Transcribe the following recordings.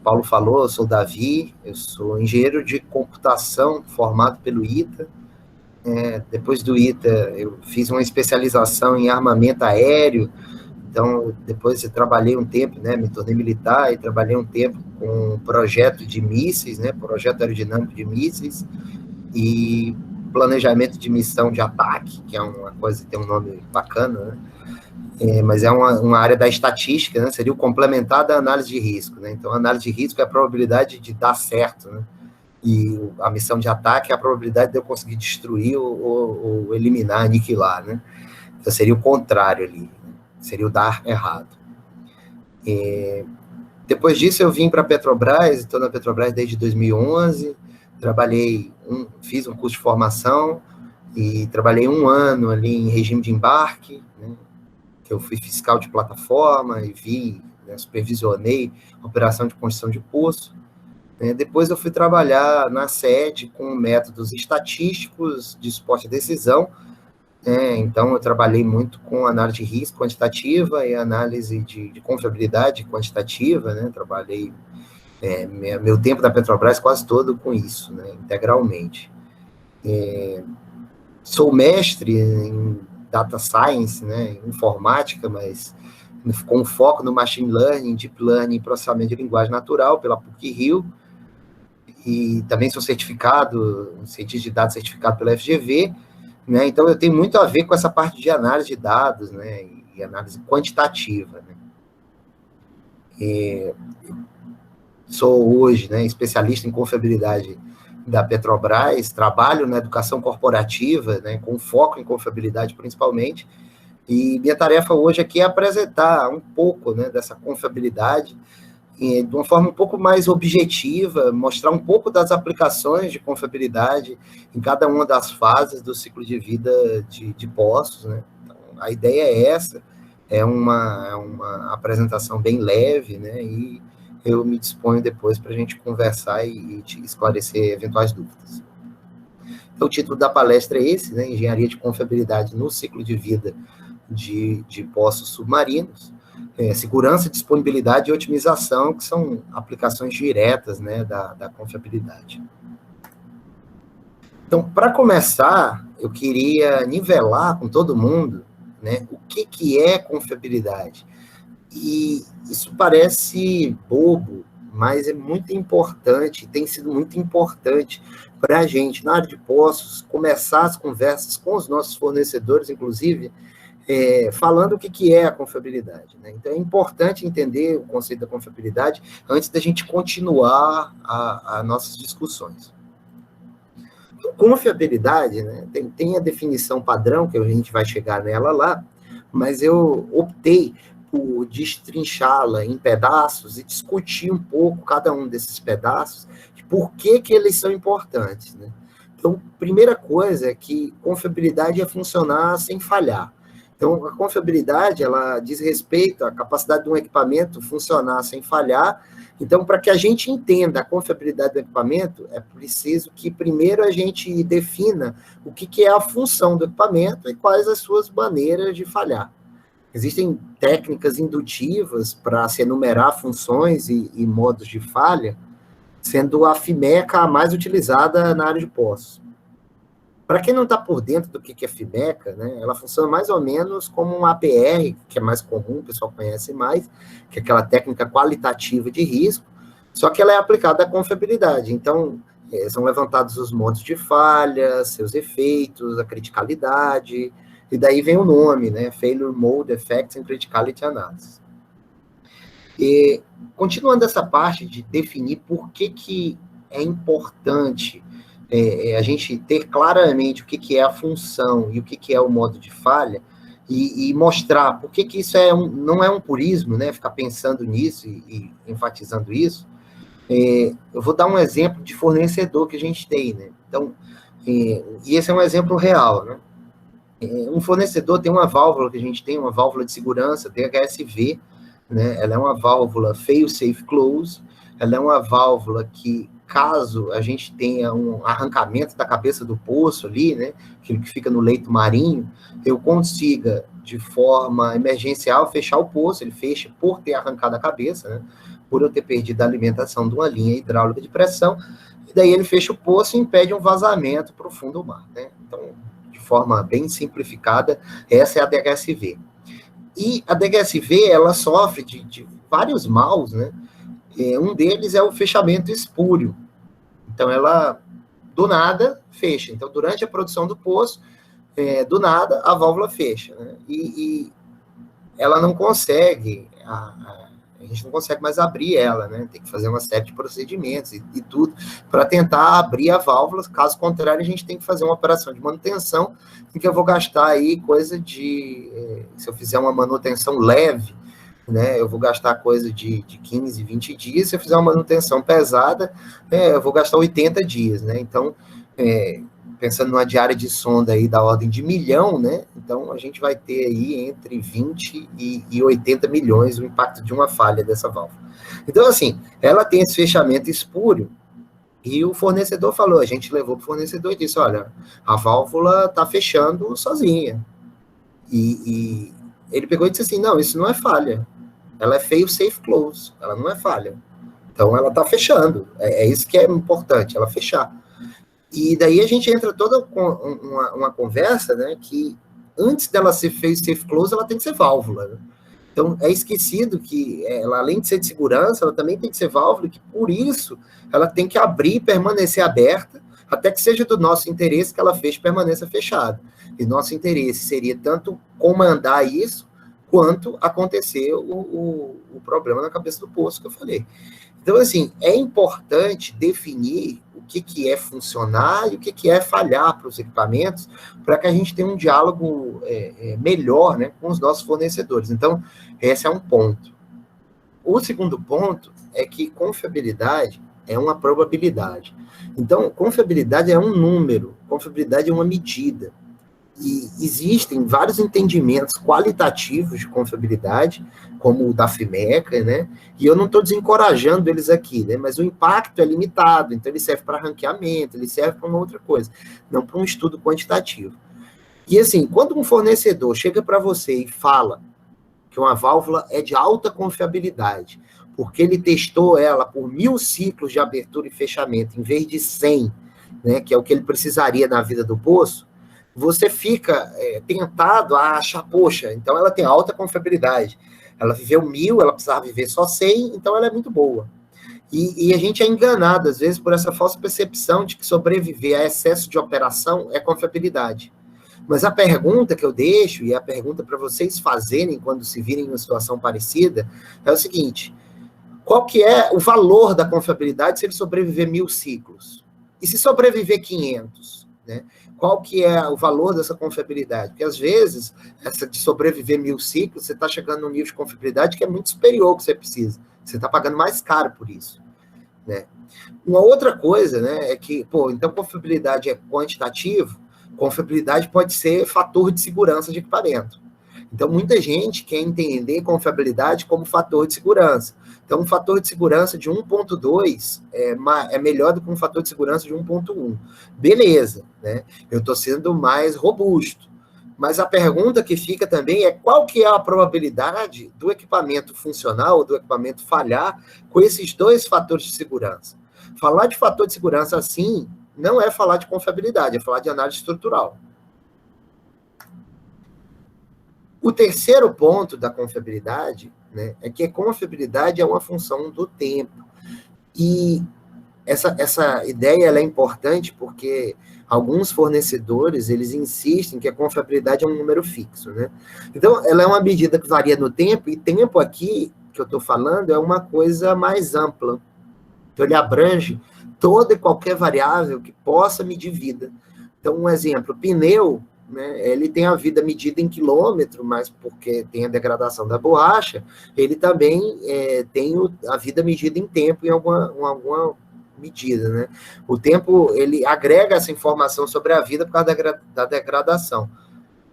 Paulo falou, eu sou o Davi, eu sou engenheiro de computação formado pelo ITA. Depois do ITA, eu fiz uma especialização em armamento aéreo. Então, depois eu trabalhei um tempo, né, me tornei militar e trabalhei um tempo com um projeto de mísseis, né, projeto aerodinâmico de mísseis e planejamento de missão de ataque, que é uma coisa que tem um nome bacana, né? Mas é uma área da estatística, né? Seria o complementar da análise de risco, né? Então, a análise de risco é a probabilidade de dar certo, né? E a missão de ataque é a probabilidade de eu conseguir destruir ou eliminar, aniquilar, né? Então, seria o contrário ali, né? Seria o dar errado. Depois disso, eu vim para a Petrobras, estou na Petrobras desde 2011, fiz um curso de formação e trabalhei 1 ano ali em regime de embarque, né? Que eu fui fiscal de plataforma e né, supervisionei a operação de construção de poço. Depois eu fui trabalhar na sede com métodos estatísticos de suporte à decisão. Então, eu trabalhei muito com análise de risco quantitativa e análise de confiabilidade quantitativa, né? Trabalhei meu tempo da Petrobras quase todo com isso, né? Integralmente. Sou mestre em data science, né? Informática, mas com foco no machine learning, deep learning e processamento de linguagem natural pela PUC-Rio. E também sou cientista de dados certificado pela FGV, né? Então, eu tenho muito a ver com essa parte de análise de dados, né? E análise quantitativa, né? Sou hoje, né, especialista em confiabilidade da Petrobras, trabalho na educação corporativa, né, com foco em confiabilidade principalmente, e minha tarefa hoje aqui é apresentar um pouco, né, dessa confiabilidade de uma forma um pouco mais objetiva, mostrar um pouco das aplicações de confiabilidade em cada uma das fases do ciclo de vida de poços, né? Então, a ideia é essa, é uma apresentação bem leve, né, e eu me disponho depois para a gente conversar e te esclarecer eventuais dúvidas. Então, o título da palestra é esse, né, Engenharia de Confiabilidade no Ciclo de Vida de poços submarinos, segurança, disponibilidade e otimização, que são aplicações diretas, né, da confiabilidade. Então, para começar, eu queria nivelar com todo mundo, né, o que é confiabilidade. E isso parece bobo, mas é muito importante, tem sido muito importante para a gente, na área de poços, começar as conversas com os nossos fornecedores, inclusive, falando o que é a confiabilidade, né? Então, é importante entender o conceito da confiabilidade antes da gente continuar as nossas discussões. Então, confiabilidade, né, tem a definição padrão, que a gente vai chegar nela lá, mas eu optei por destrinchá-la em pedaços e discutir um pouco cada um desses pedaços, de por que eles são importantes, né? Então, primeira coisa é que confiabilidade é funcionar sem falhar. Então, a confiabilidade, ela diz respeito à capacidade de um equipamento funcionar sem falhar. Então, para que a gente entenda a confiabilidade do equipamento, é preciso que primeiro a gente defina o que é a função do equipamento e quais as suas maneiras de falhar. Existem técnicas indutivas para se enumerar funções e modos de falha, sendo a FIMECA a mais utilizada na área de poços. Para quem não está por dentro do que é FIMECA, né, ela funciona mais ou menos como um APR, que é mais comum, o pessoal conhece mais, que é aquela técnica qualitativa de risco, só que ela é aplicada à confiabilidade. Então, são levantados os modos de falha, seus efeitos, a criticalidade, e daí vem o nome, né? Failure Mode Effects and Criticality Analysis. E, continuando essa parte de definir por que é importante a gente ter claramente o que é a função e o que é o modo de falha, e mostrar por que isso não é um purismo, né? Ficar pensando nisso e enfatizando isso. Eu vou dar um exemplo de fornecedor que a gente tem, né? Então, e esse é um exemplo real, né? Um fornecedor tem uma válvula que a gente tem, uma válvula de segurança, DHSV, né? Ela é uma válvula fail-safe close, ela é uma válvula que, caso a gente tenha um arrancamento da cabeça do poço ali, né, aquilo que fica no leito marinho, eu consiga, de forma emergencial, fechar o poço, ele fecha por ter arrancado a cabeça, né? por eu ter perdido a alimentação de uma linha hidráulica de pressão, e daí ele fecha o poço e impede um vazamento para o fundo do mar, né? Então, de forma bem simplificada, essa é a DHSV. E a DHSV, ela sofre de vários maus, né? Um deles é o fechamento espúrio. Então, ela, do nada, fecha. Então, durante a produção do poço, do nada, a válvula fecha, né? E ela não consegue, a gente não consegue mais abrir ela, né? Tem que fazer uma série de procedimentos e tudo para tentar abrir a válvula. Caso contrário, a gente tem que fazer uma operação de manutenção, em que eu vou gastar aí coisa de, se eu fizer uma manutenção leve, né, eu vou gastar coisa de 15, 20 dias. Se eu fizer uma manutenção pesada, eu vou gastar 80 dias, né? Então, pensando numa diária de sonda aí da ordem de 1 milhão, né? Então, a gente vai ter aí entre 20 e 80 milhões o impacto de uma falha dessa válvula. Então, assim, ela tem esse fechamento espúrio, e o fornecedor falou, a gente levou para o fornecedor e disse, olha, a válvula está fechando sozinha. E ele pegou e disse assim, não, isso não é falha. Ela é fail safe close, ela não é falha. Então, ela está fechando. É isso que é importante, ela fechar. E daí a gente entra toda uma conversa, né, que antes dela ser fail safe close, ela tem que ser válvula. Né? Então, é esquecido que ela, além de ser de segurança, ela também tem que ser válvula, que por isso ela tem que abrir e permanecer aberta, até que seja do nosso interesse que ela feche e permaneça fechada. E nosso interesse seria tanto comandar isso, quanto acontecer o problema na cabeça do poço que eu falei. Então, assim, é importante definir o que é funcionar e o que é falhar para os equipamentos, para que a gente tenha um diálogo melhor, né, com os nossos fornecedores. Então, esse é um ponto. O segundo ponto é que confiabilidade é uma probabilidade. Então, confiabilidade é um número, confiabilidade é uma medida. E existem vários entendimentos qualitativos de confiabilidade, como o da FIMECA, né? E eu não estou desencorajando eles aqui, né? Mas o impacto é limitado, então ele serve para ranqueamento, ele serve para uma outra coisa, não para um estudo quantitativo. E assim, quando um fornecedor chega para você e fala que uma válvula é de alta confiabilidade, porque ele testou ela por 1000 ciclos de abertura e fechamento, em vez de 100, né? Que é o que ele precisaria na vida do poço, você fica tentado a achar, poxa, então ela tem alta confiabilidade. Ela viveu 1000, ela precisava viver só 100, então ela é muito boa. E a gente é enganado, às vezes, por essa falsa percepção de que sobreviver a excesso de operação é confiabilidade. Mas a pergunta que eu deixo, e a pergunta para vocês fazerem quando se virem em uma situação parecida, é o seguinte, qual que é o valor da confiabilidade se ele sobreviver 1000 ciclos? E se sobreviver 500, né? Qual que é o valor dessa confiabilidade? Porque, às vezes, essa de sobreviver 1000 ciclos, você está chegando num nível de confiabilidade que é muito superior ao que você precisa. Você está pagando mais caro por isso. Né? Uma outra coisa, né, é que, então confiabilidade é quantitativo, confiabilidade pode ser fator de segurança de equipamento. Então, muita gente quer entender confiabilidade como fator de segurança. Então, um fator de segurança de 1.2 é melhor do que um fator de segurança de 1.1. Beleza, né? Eu estou sendo mais robusto. Mas a pergunta que fica também é qual que é a probabilidade do equipamento funcionar ou do equipamento falhar com esses dois fatores de segurança. Falar de fator de segurança assim não é falar de confiabilidade, é falar de análise estrutural. O terceiro ponto da confiabilidade, né, é que a confiabilidade é uma função do tempo. E essa ideia ela é importante porque alguns fornecedores, eles insistem que a confiabilidade é um número fixo, né? Então, ela é uma medida que varia no tempo, e tempo aqui, que eu estou falando, é uma coisa mais ampla. Então, ele abrange toda e qualquer variável que possa medir vida. Então, um exemplo, pneu, né, ele tem a vida medida em quilômetro, mas porque tem a degradação da borracha, ele também tem a vida medida em tempo, em alguma medida, né? O tempo, ele agrega essa informação sobre a vida por causa da degradação.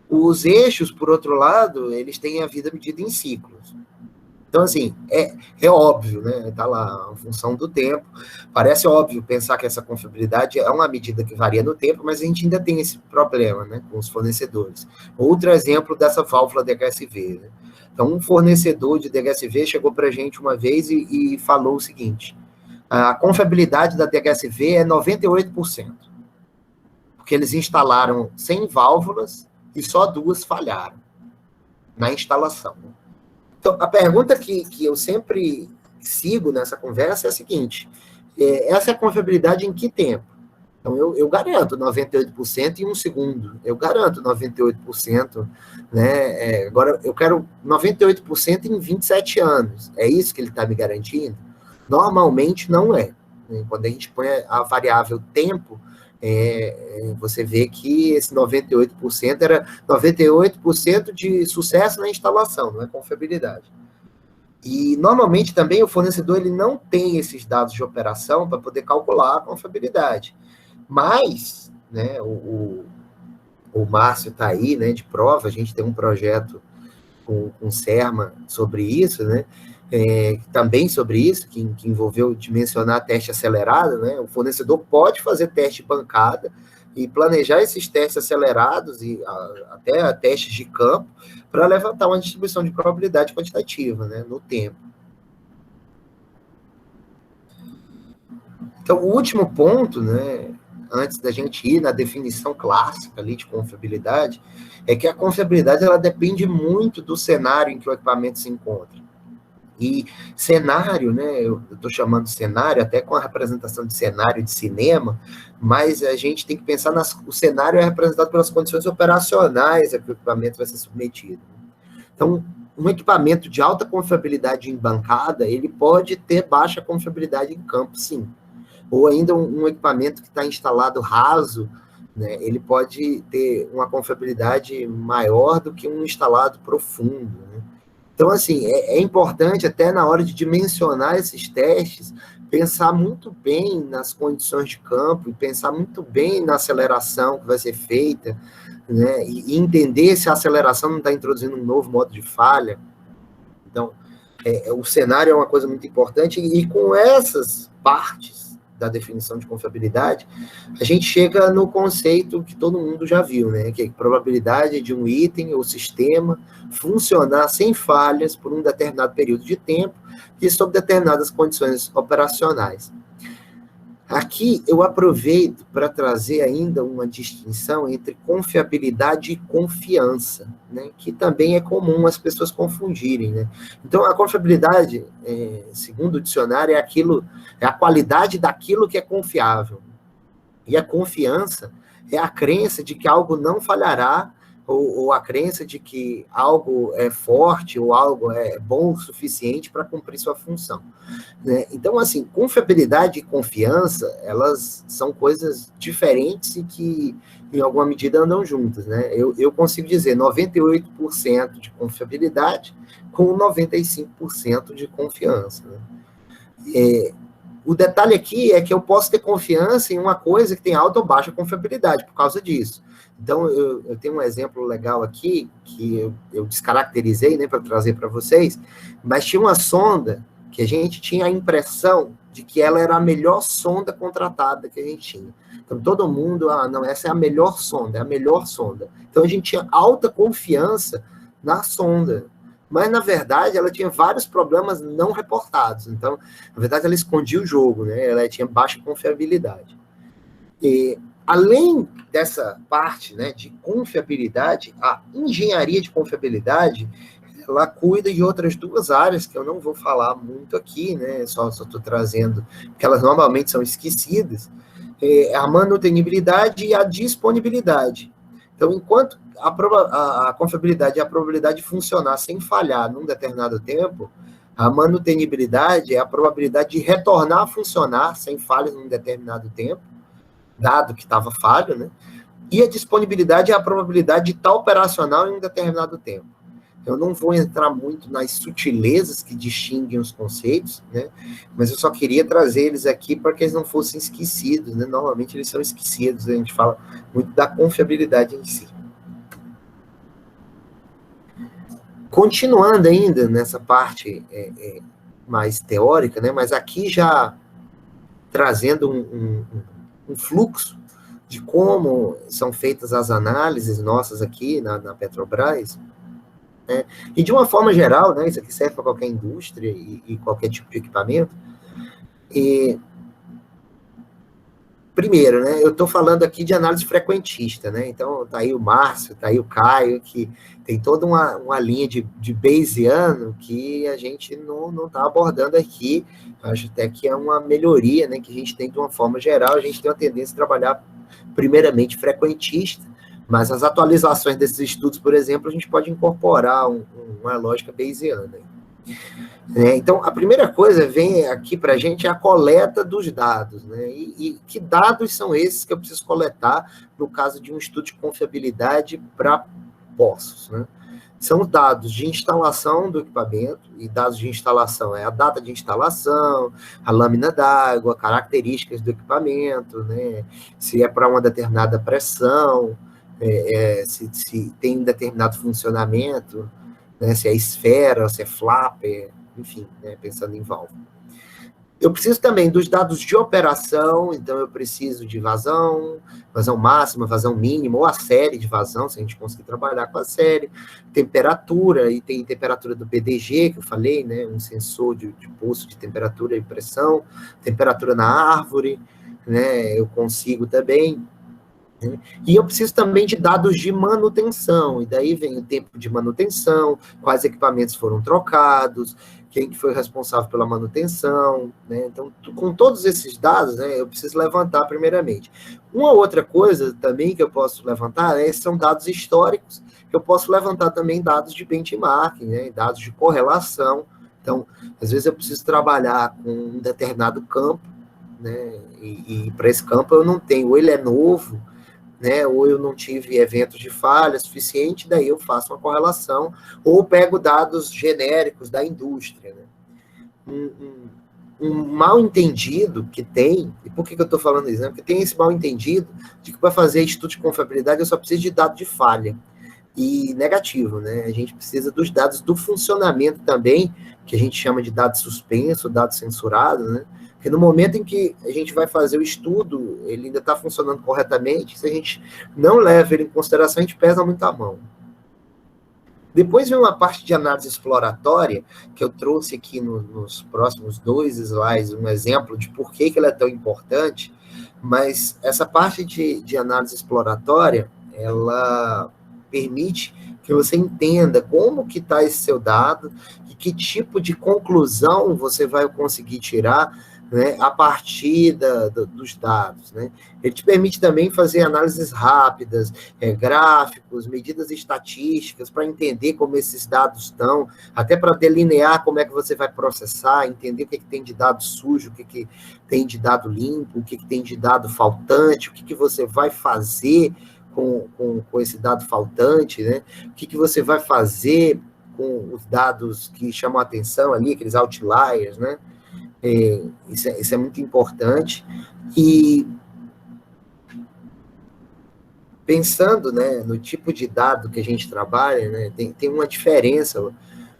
Os eixos, por outro lado, eles têm a vida medida em ciclos. Então, assim, é óbvio, né? Está lá a função do tempo. Parece óbvio pensar que essa confiabilidade é uma medida que varia no tempo, mas a gente ainda tem esse problema, né, com os fornecedores. Outro exemplo dessa válvula DHSV, né? Então, um fornecedor de DHSV chegou para a gente uma vez e falou o seguinte: a confiabilidade da DHSV é 98%, porque eles instalaram 100 válvulas e só 2 falharam na instalação. Então, a pergunta que eu sempre sigo nessa conversa é a seguinte: essa é a confiabilidade em que tempo? Então, eu garanto 98% em 1 segundo. Eu garanto 98%, né? Agora, eu quero 98% em 27 anos. É isso que ele está me garantindo? Normalmente, não é. Quando a gente põe a variável tempo, você vê que esse 98% era 98% de sucesso na instalação, não é confiabilidade. E, normalmente, também o fornecedor ele não tem esses dados de operação para poder calcular a confiabilidade. Mas, né, o Márcio está aí, né, de prova, a gente tem um projeto com o Serma sobre isso, né, também sobre isso, que envolveu dimensionar teste acelerado, né, o fornecedor pode fazer teste de bancada e planejar esses testes acelerados e até testes de campo para levantar uma distribuição de probabilidade quantitativa, né, no tempo. Então, o último ponto, né, antes da gente ir na definição clássica ali de confiabilidade, é que a confiabilidade ela depende muito do cenário em que o equipamento se encontra. E cenário, né, eu estou chamando de cenário, até com a representação de cenário de cinema, mas a gente tem que pensar, o cenário é representado pelas condições operacionais a que o equipamento vai ser submetido. Então, um equipamento de alta confiabilidade em bancada, ele pode ter baixa confiabilidade em campo, sim. Ou ainda um equipamento que está instalado raso, né, ele pode ter uma confiabilidade maior do que um instalado profundo, né? Então, assim, é importante até na hora de dimensionar esses testes, pensar muito bem nas condições de campo, e pensar muito bem na aceleração que vai ser feita, né, e entender se a aceleração não está introduzindo um novo modo de falha. Então, o cenário é uma coisa muito importante, e com essas partes da definição de confiabilidade, a gente chega no conceito que todo mundo já viu, né? Que é a probabilidade de um item ou sistema funcionar sem falhas por um determinado período de tempo e sob determinadas condições operacionais. Aqui eu aproveito para trazer ainda uma distinção entre confiabilidade e confiança, né, que também é comum as pessoas confundirem, né? Então, a confiabilidade, segundo o dicionário, é a qualidade daquilo que é confiável. E a confiança é a crença de que algo não falhará, ou a crença de que algo é forte, ou algo é bom o suficiente para cumprir sua função, né? Então, assim, confiabilidade e confiança, elas são coisas diferentes e que, em alguma medida, andam juntas, né? Eu consigo dizer 98% de confiabilidade com 95% de confiança, né? O detalhe aqui é que eu posso ter confiança em uma coisa que tem alta ou baixa confiabilidade por causa disso. Então, eu tenho um exemplo legal aqui, que eu descaracterizei, né, para trazer para vocês, mas tinha uma sonda que a gente tinha a impressão de que ela era a melhor sonda contratada que a gente tinha. Então, todo mundo, não, essa é a melhor sonda, é a melhor sonda. Então, a gente tinha alta confiança na sonda, mas, na verdade, ela tinha vários problemas não reportados. Então, na verdade, ela escondia o jogo, né? Ela tinha baixa confiabilidade. E, além dessa parte, né, de confiabilidade, a engenharia de confiabilidade, ela cuida de outras 2 áreas que eu não vou falar muito aqui, né? Só estou trazendo, porque elas normalmente são esquecidas, a manutenibilidade e a disponibilidade. Então, enquanto a confiabilidade é a probabilidade de funcionar sem falhar num determinado tempo, a manutenibilidade é a probabilidade de retornar a funcionar sem falhas num determinado tempo, dado que estava falho, né? E a disponibilidade é a probabilidade de estar operacional em um determinado tempo. Eu não vou entrar muito nas sutilezas que distinguem os conceitos, né? Mas eu só queria trazer eles aqui para que eles não fossem esquecidos, né? Normalmente eles são esquecidos, a gente fala muito da confiabilidade em si. continuando ainda nessa parte mais teórica, né, mas aqui já trazendo um fluxo de como são feitas as análises nossas aqui na Petrobras, né, e de uma forma geral, né, isso aqui serve para qualquer indústria e qualquer tipo de equipamento. Primeiro, né, eu estou falando aqui de análise frequentista, né, então tá aí o Márcio, tá aí o Caio, que tem toda uma linha de Bayesiano que a gente não está abordando aqui. Acho até que é uma melhoria, né, que a gente tem de uma forma geral. A gente tem uma tendência a trabalhar primeiramente frequentista, mas as atualizações desses estudos, por exemplo, a gente pode incorporar uma lógica Bayesiana. Então, a primeira coisa vem aqui para a gente é a coleta dos dados, né? E que dados são esses que eu preciso coletar no caso de um estudo de confiabilidade para poços, né? São dados de instalação do equipamento, e dados de instalação é a data de instalação, a lâmina d'água, características do equipamento, né? Se é para uma determinada pressão, se tem um determinado funcionamento, né? Se é esfera, se é flapper, enfim, né, pensando em válvula. Eu preciso também dos dados de operação, então eu preciso de vazão máxima, vazão mínima, ou a série de vazão, se a gente conseguir trabalhar com a série, temperatura, e tem temperatura do PDG, que eu falei, né, um sensor de pulso de temperatura e pressão, temperatura na árvore, né, eu consigo também. E eu preciso também de dados de manutenção, e daí vem o tempo de manutenção, quais equipamentos foram trocados, quem que foi responsável pela manutenção, né? Então, com todos esses dados, né, eu preciso levantar primeiramente. Uma outra coisa também que eu posso levantar são dados históricos, que eu posso levantar também dados de benchmarking, né, dados de correlação. Então, às vezes eu preciso trabalhar com um determinado campo, né, e para esse campo eu não tenho, ou ele é novo, né, ou eu não tive eventos de falha suficiente, daí eu faço uma correlação, ou pego dados genéricos da indústria. Né? Um mal-entendido que tem, e por que eu estou falando isso? Né? Porque tem esse mal-entendido de que para fazer estudo de confiabilidade eu só preciso de dado de falha, e negativo, né? A gente precisa dos dados do funcionamento também, que a gente chama de dado suspenso, dado censurado, né? Porque no momento em que a gente vai fazer o estudo, ele ainda está funcionando corretamente, se a gente não leva ele em consideração, a gente pesa muito a mão. Depois vem uma parte de análise exploratória, que eu trouxe aqui nos próximos 2 slides, um exemplo de por que ela é tão importante, mas essa parte de análise exploratória, ela permite que você entenda como que está esse seu dado e que tipo de conclusão você vai conseguir tirar, né, a partir dos dados. Né? Ele te permite também fazer análises rápidas, gráficos, medidas estatísticas, para entender como esses dados estão, até para delinear como é que você vai processar, entender o que tem de dado sujo, o que tem de dado limpo, o que tem de dado faltante, o que você vai fazer com esse dado faltante, né? O que você vai fazer com os dados que chamam a atenção ali, aqueles outliers, né? Isso é muito importante. E pensando, né, no tipo de dado que a gente trabalha, né, tem uma diferença,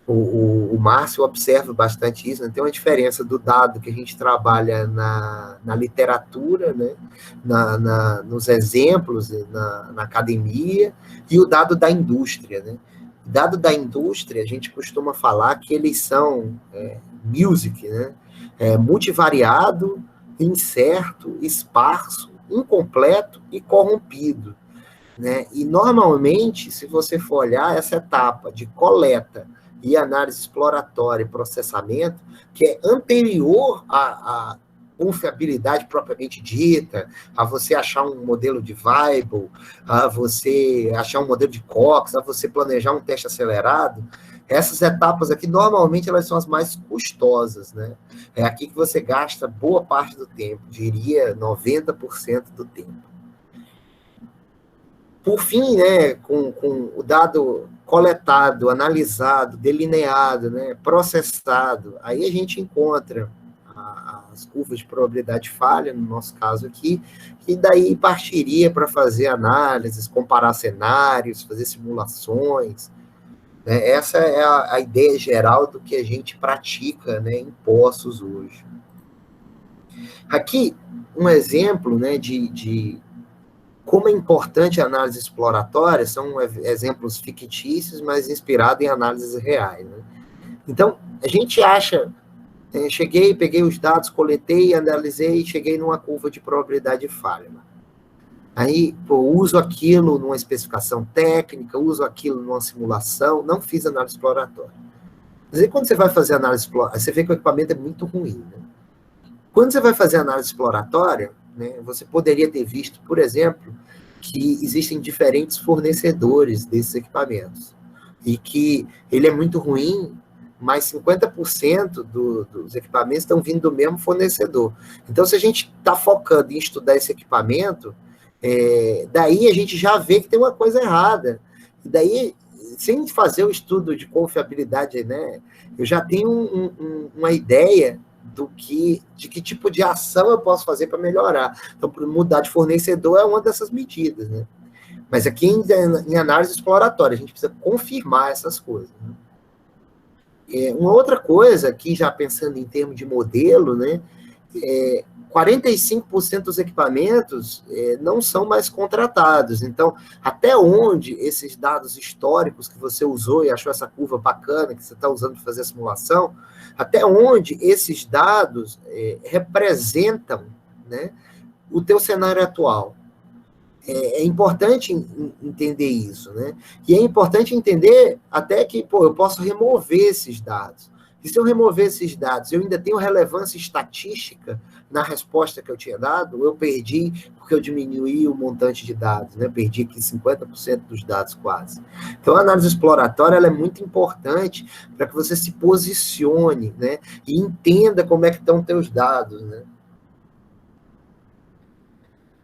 o Márcio observa bastante isso, né, tem uma diferença do dado que a gente trabalha na literatura, né, nos exemplos, na academia, e o dado da indústria. Né. Dado da indústria, a gente costuma falar que eles são music, né, multivariado, incerto, esparso, incompleto e corrompido. Né? E, normalmente, se você for olhar essa etapa de coleta e análise exploratória e processamento, que é anterior à confiabilidade propriamente dita, a você achar um modelo de Weibull, a você achar um modelo de Cox, a você planejar um teste acelerado, essas etapas aqui, normalmente, elas são as mais custosas, né? É aqui que você gasta boa parte do tempo, diria 90% do tempo. Por fim, né, com o dado coletado, analisado, delineado, né, processado, aí a gente encontra as curvas de probabilidade de falha, no nosso caso aqui, e daí partiria para fazer análises, comparar cenários, fazer simulações. né? Essa é a ideia geral do que a gente pratica, né, em Poços hoje. Aqui, um exemplo, né, de como é importante a análise exploratória, são exemplos fictícios, mas inspirados em análises reais. Né? Então, a gente acha, cheguei, peguei os dados, coletei, analisei, cheguei numa curva de probabilidade de falha. Aí, uso aquilo numa especificação técnica, uso aquilo numa simulação, não fiz análise exploratória. Mas aí, quando você vai fazer análise exploratória, você vê que o equipamento é muito ruim. Né? Quando você vai fazer análise exploratória, né, você poderia ter visto, por exemplo, que existem diferentes fornecedores desses equipamentos. E que ele é muito ruim, mas 50% dos equipamentos estão vindo do mesmo fornecedor. Então, se a gente está focando em estudar esse equipamento, daí a gente já vê que tem uma coisa errada. E daí, sem fazer o estudo de confiabilidade, né, eu já tenho uma ideia de que tipo de ação eu posso fazer para melhorar. Então, mudar de fornecedor é uma dessas medidas, né? Mas aqui em análise exploratória, a gente precisa confirmar essas coisas. Né? Uma outra coisa, aqui já pensando em termos de modelo, né? 45% dos equipamentos não são mais contratados. Então, até onde esses dados históricos que você usou e achou essa curva bacana que você está usando para fazer a simulação, até onde esses dados representam, né, o teu cenário atual. É importante entender isso, né? E é importante entender até que, eu posso remover esses dados. E se eu remover esses dados, eu ainda tenho relevância estatística na resposta que eu tinha dado, eu perdi porque eu diminuí o montante de dados, né? Perdi aqui 50% dos dados quase. Então, a análise exploratória ela é muito importante para que você se posicione, né? E entenda como é que estão os teus dados, né?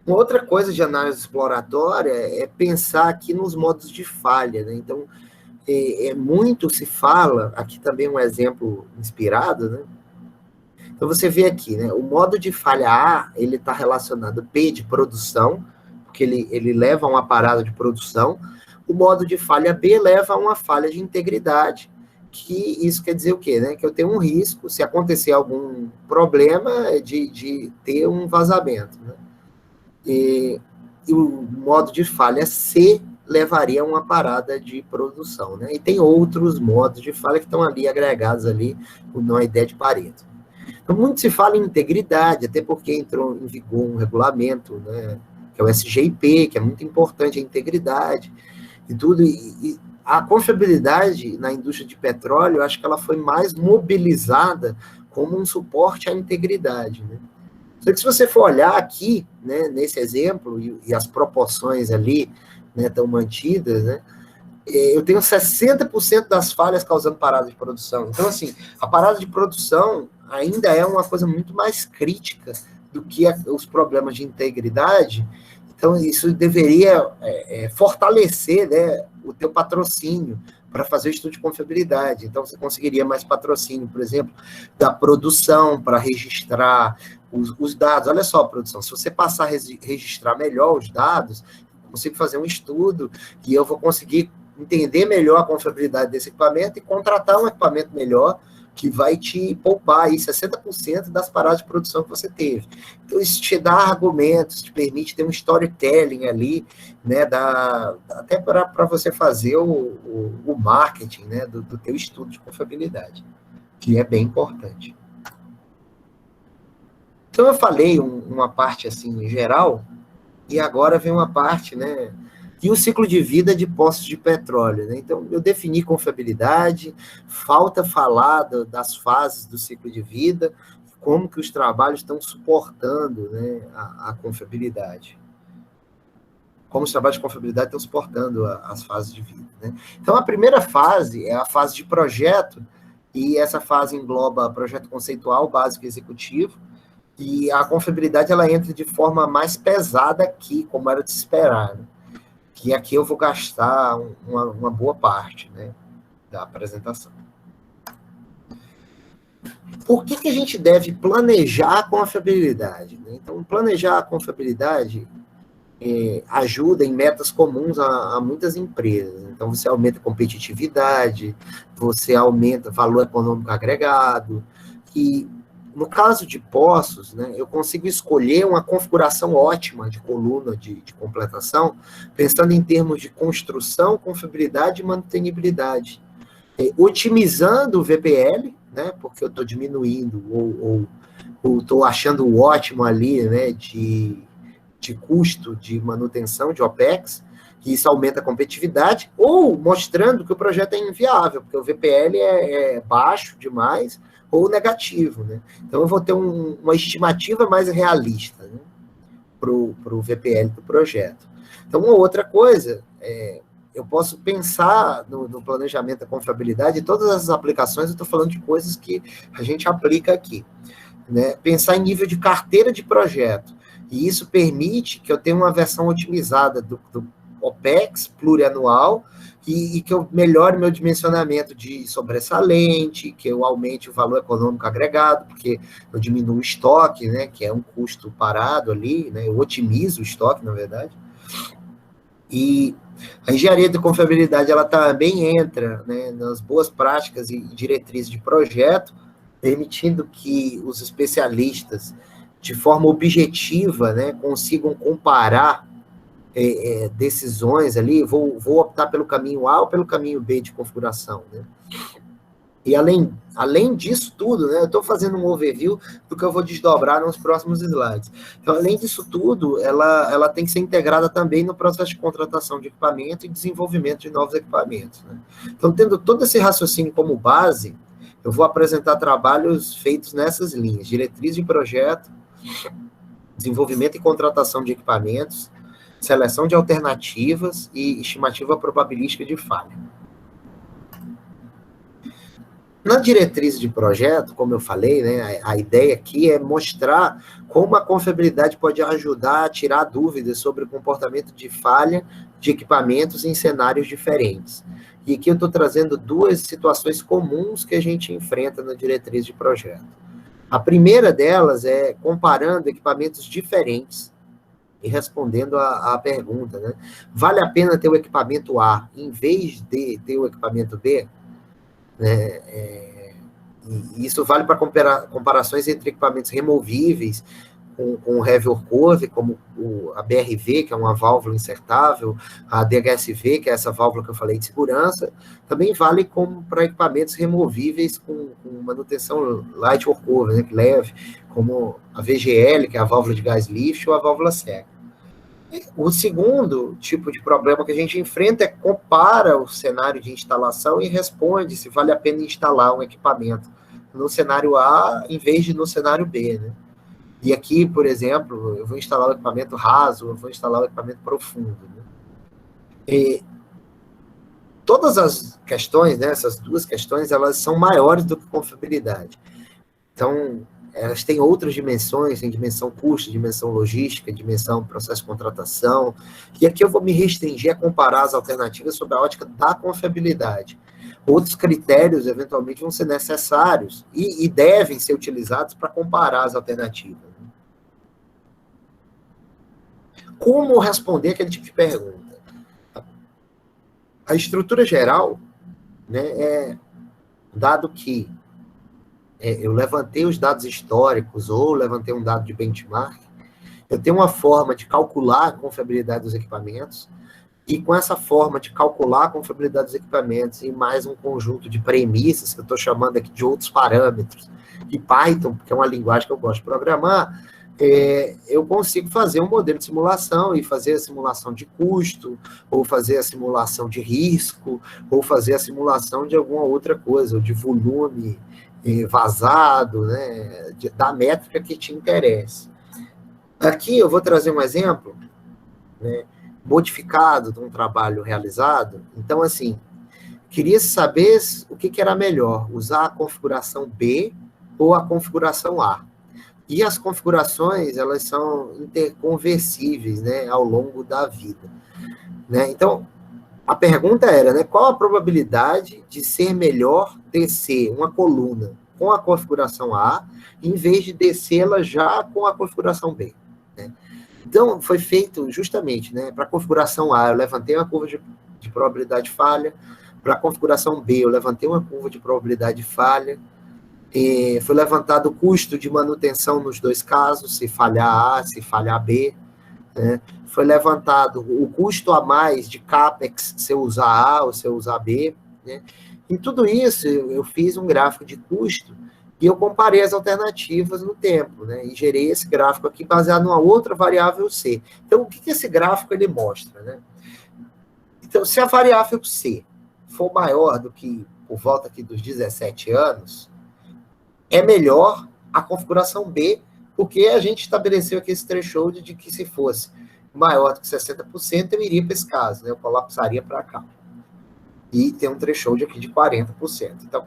Uma outra coisa de análise exploratória é pensar aqui nos modos de falha, né? Então, muito se fala, aqui também um exemplo inspirado, né? Então, você vê aqui, né? O modo de falha A, ele está relacionado a P de produção, porque ele leva a uma parada de produção. O modo de falha B leva a uma falha de integridade, que isso quer dizer o quê? Né? Que eu tenho um risco, se acontecer algum problema, de ter um vazamento, né? E o modo de falha C levaria a uma parada de produção, né? E tem outros modos de falha que estão ali agregados ali na ideia de Pareto. Então, muito se fala em integridade, até porque entrou em vigor um regulamento, né, que é o SGIP, que é muito importante a integridade e tudo. E a confiabilidade na indústria de petróleo, eu acho que ela foi mais mobilizada como um suporte à integridade, né? Só que se você for olhar aqui, né, nesse exemplo, e as proporções ali, né, estão mantidas, né, eu tenho 60% das falhas causando parada de produção. Então, assim, a parada de produção ainda é uma coisa muito mais crítica do que os problemas de integridade. Então, isso deveria fortalecer, né, o teu patrocínio para fazer o estudo de confiabilidade. Então, você conseguiria mais patrocínio, por exemplo, da produção para registrar os dados. Olha só, produção, se você passar a registrar melhor os dados, eu consigo fazer um estudo e eu vou conseguir entender melhor a confiabilidade desse equipamento e contratar um equipamento melhor que vai te poupar aí 60% das paradas de produção que você teve. Então, isso te dá argumentos, te permite ter um storytelling ali, né, até para você fazer o marketing, né, do teu estudo de confiabilidade, que é bem importante. Então, eu falei uma parte, assim, em geral, e agora vem uma parte, né, e o ciclo de vida de poços de petróleo. Né? Então, eu defini confiabilidade, falta falar das fases do ciclo de vida, como que os trabalhos estão suportando, né, a confiabilidade. Como os trabalhos de confiabilidade estão suportando as fases de vida. Né? Então, a primeira fase é a fase de projeto, e essa fase engloba projeto conceitual, básico e executivo, e a confiabilidade ela entra de forma mais pesada aqui, como era de se esperar, né? Que aqui eu vou gastar uma boa parte, né, da apresentação. Por que a gente deve planejar a confiabilidade? Né? Então, planejar a confiabilidade ajuda em metas comuns a muitas empresas. Então, você aumenta a competitividade, você aumenta valor econômico agregado, e no caso de poços, né, eu consigo escolher uma configuração ótima de coluna de completação, pensando em termos de construção, confiabilidade e mantenibilidade. Otimizando o VPL, né, porque eu estou diminuindo ou estou achando o ótimo ali, né, de custo de manutenção de OPEX, que isso aumenta a competitividade, ou mostrando que o projeto é inviável, porque o VPL é baixo demais ou negativo. Né? Então, eu vou ter uma estimativa mais realista, né, para o VPL do projeto. Então, uma outra coisa, eu posso pensar no planejamento da confiabilidade, e todas as aplicações, eu estou falando de coisas que a gente aplica aqui. Né? Pensar em nível de carteira de projeto. E isso permite que eu tenha uma versão otimizada do OPEX plurianual e que eu melhore meu dimensionamento de sobressalente, que eu aumente o valor econômico agregado, porque eu diminuo o estoque, né, que é um custo parado ali, né, eu otimizo o estoque, na verdade. E a engenharia de confiabilidade, ela também entra, né, nas boas práticas e diretrizes de projeto, permitindo que os especialistas, de forma objetiva, né, consigam comparar decisões ali, vou optar pelo caminho A ou pelo caminho B de configuração, né? E além disso tudo, né, eu estou fazendo um overview do que eu vou desdobrar nos próximos slides. Então, além disso tudo, ela tem que ser integrada também no processo de contratação de equipamento e desenvolvimento de novos equipamentos. Né? Então, tendo todo esse raciocínio como base, eu vou apresentar trabalhos feitos nessas linhas: diretriz de projeto, desenvolvimento e contratação de equipamentos, seleção de alternativas e estimativa probabilística de falha. Na diretriz de projeto, como eu falei, né, a ideia aqui é mostrar como a confiabilidade pode ajudar a tirar dúvidas sobre o comportamento de falha de equipamentos em cenários diferentes. E aqui eu estou trazendo duas situações comuns que a gente enfrenta na diretriz de projeto. A primeira delas é comparando equipamentos diferentes e respondendo a pergunta, né? Vale a pena ter o equipamento A em vez de ter o equipamento B? Né? E isso vale para comparações entre equipamentos removíveis com heavy curve, como a BRV, que é uma válvula insertável, a DHSV, que é essa válvula que eu falei de segurança, também vale como para equipamentos removíveis com manutenção light workover, né, leve, como a VGL, que é a válvula de gás lift, ou a válvula seca. O segundo tipo de problema que a gente enfrenta é compara o cenário de instalação e responde se vale a pena instalar um equipamento no cenário A em vez de no cenário B, né? E aqui, por exemplo, eu vou instalar o equipamento raso, eu vou instalar o equipamento profundo. Né? E todas as questões, né, essas duas questões, elas são maiores do que confiabilidade. Então, elas têm outras dimensões, tem dimensão custo, dimensão logística, dimensão processo de contratação, e aqui eu vou me restringir a comparar as alternativas sob a ótica da confiabilidade. Outros critérios, eventualmente, vão ser necessários e devem ser utilizados para comparar as alternativas. Como responder aquele tipo de pergunta? A estrutura geral, né, dado que eu levantei os dados históricos ou levantei um dado de benchmark, eu tenho uma forma de calcular a confiabilidade dos equipamentos, e com essa forma de calcular a confiabilidade dos equipamentos e mais um conjunto de premissas, que eu estou chamando aqui de outros parâmetros, e Python, porque é uma linguagem que eu gosto de programar, eu consigo fazer um modelo de simulação e fazer a simulação de custo, ou fazer a simulação de risco, ou fazer a simulação de alguma outra coisa, ou de volume vazado, né, da métrica que te interessa. Aqui eu vou trazer um exemplo, né, modificado de um trabalho realizado. Então, assim, queria saber o que era melhor, usar a configuração B ou a configuração A. E as configurações, elas são interconversíveis, né, ao longo da vida. Né? Então, a pergunta era, né, qual a probabilidade de ser melhor descer uma coluna com a configuração A, em vez de descê-la já com a configuração B? Né? Então, foi feito justamente, né, para a configuração A, eu levantei uma curva de probabilidade de falha, para a configuração B, eu levantei uma curva de probabilidade de falha, foi levantado o custo de manutenção nos dois casos, se falhar A, se falhar B, né? Foi levantado o custo a mais de CAPEX, se eu usar A ou se eu usar B, né? E tudo isso, eu fiz um gráfico de custo e eu comparei as alternativas no tempo, né? E gerei esse gráfico aqui baseado numa outra variável C. Então, o que esse gráfico ele mostra, né? Então, se a variável C for maior do que por volta aqui dos 17 anos, é melhor a configuração B, porque a gente estabeleceu aqui esse threshold de que se fosse maior do que 60%, eu iria para esse caso, né? Eu colapsaria para cá. E tem um threshold aqui de 40%. Então,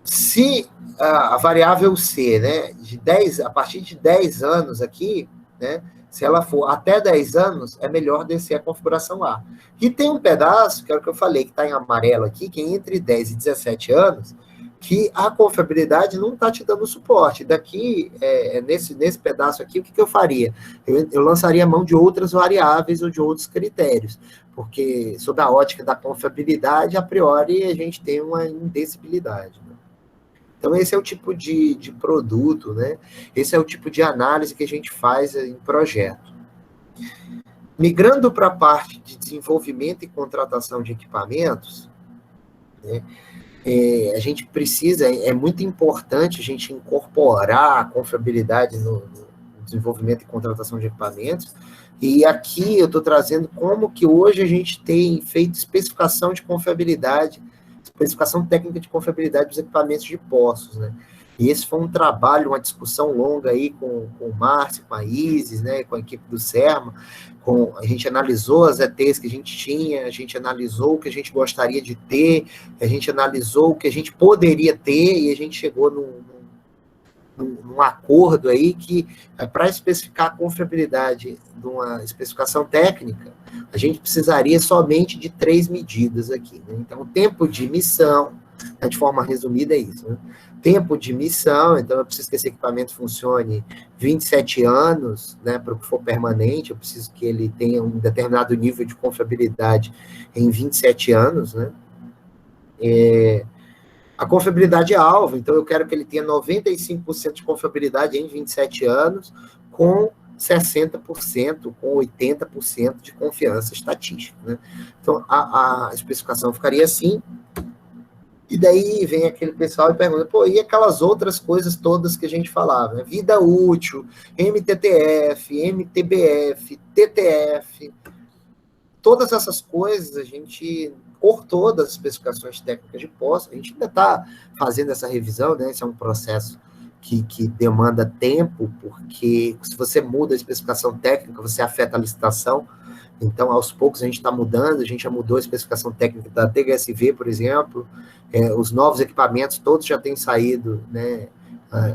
se a variável C, né, a partir de 10 anos aqui, né, se ela for até 10 anos, é melhor descer a configuração A. E tem um pedaço, que é o que eu falei, que está em amarelo aqui, que é entre 10 e 17 anos, que a confiabilidade não está te dando suporte. Daqui, nesse pedaço aqui, o que eu faria? Eu lançaria a mão de outras variáveis ou de outros critérios, porque, sob a ótica da confiabilidade, a priori, a gente tem uma indecibilidade, né? Então, esse é o tipo de produto, né? Esse é o tipo de análise que a gente faz em projeto. Migrando para a parte de desenvolvimento e contratação de equipamentos, né? A gente precisa, é muito importante a gente incorporar a confiabilidade no desenvolvimento e contratação de equipamentos, e aqui eu estou trazendo como que hoje a gente tem feito especificação de confiabilidade, especificação técnica de confiabilidade dos equipamentos de poços, né? E esse foi um trabalho, uma discussão longa aí com o Márcio, com a Isis, né, com a equipe do CERMA, a gente analisou as ETs que a gente tinha, a gente analisou o que a gente gostaria de ter, a gente analisou o que a gente poderia ter, e a gente chegou num acordo aí que, para especificar a confiabilidade de uma especificação técnica, a gente precisaria somente de 3 medidas aqui, né? Então, o tempo de missão, de forma resumida, é isso, né? Tempo de missão, então eu preciso que esse equipamento funcione 27 anos, né, para o que for permanente, eu preciso que ele tenha um determinado nível de confiabilidade em 27 anos, né? A confiabilidade é alvo, então eu quero que ele tenha 95% de confiabilidade em 27 anos, com 60%, com 80% de confiança estatística, né? Então, a especificação ficaria assim. E daí vem aquele pessoal e pergunta, pô, e aquelas outras coisas todas que a gente falava, né? Vida útil, MTTF, MTBF, TTF, todas essas coisas a gente cortou das especificações técnicas de poço, a gente ainda está fazendo essa revisão, né? Esse é um processo que demanda tempo, porque se você muda a especificação técnica, você afeta a licitação. Então, aos poucos, a gente está mudando, a gente já mudou a especificação técnica da THSV, por exemplo, os novos equipamentos, todos já têm saído, né,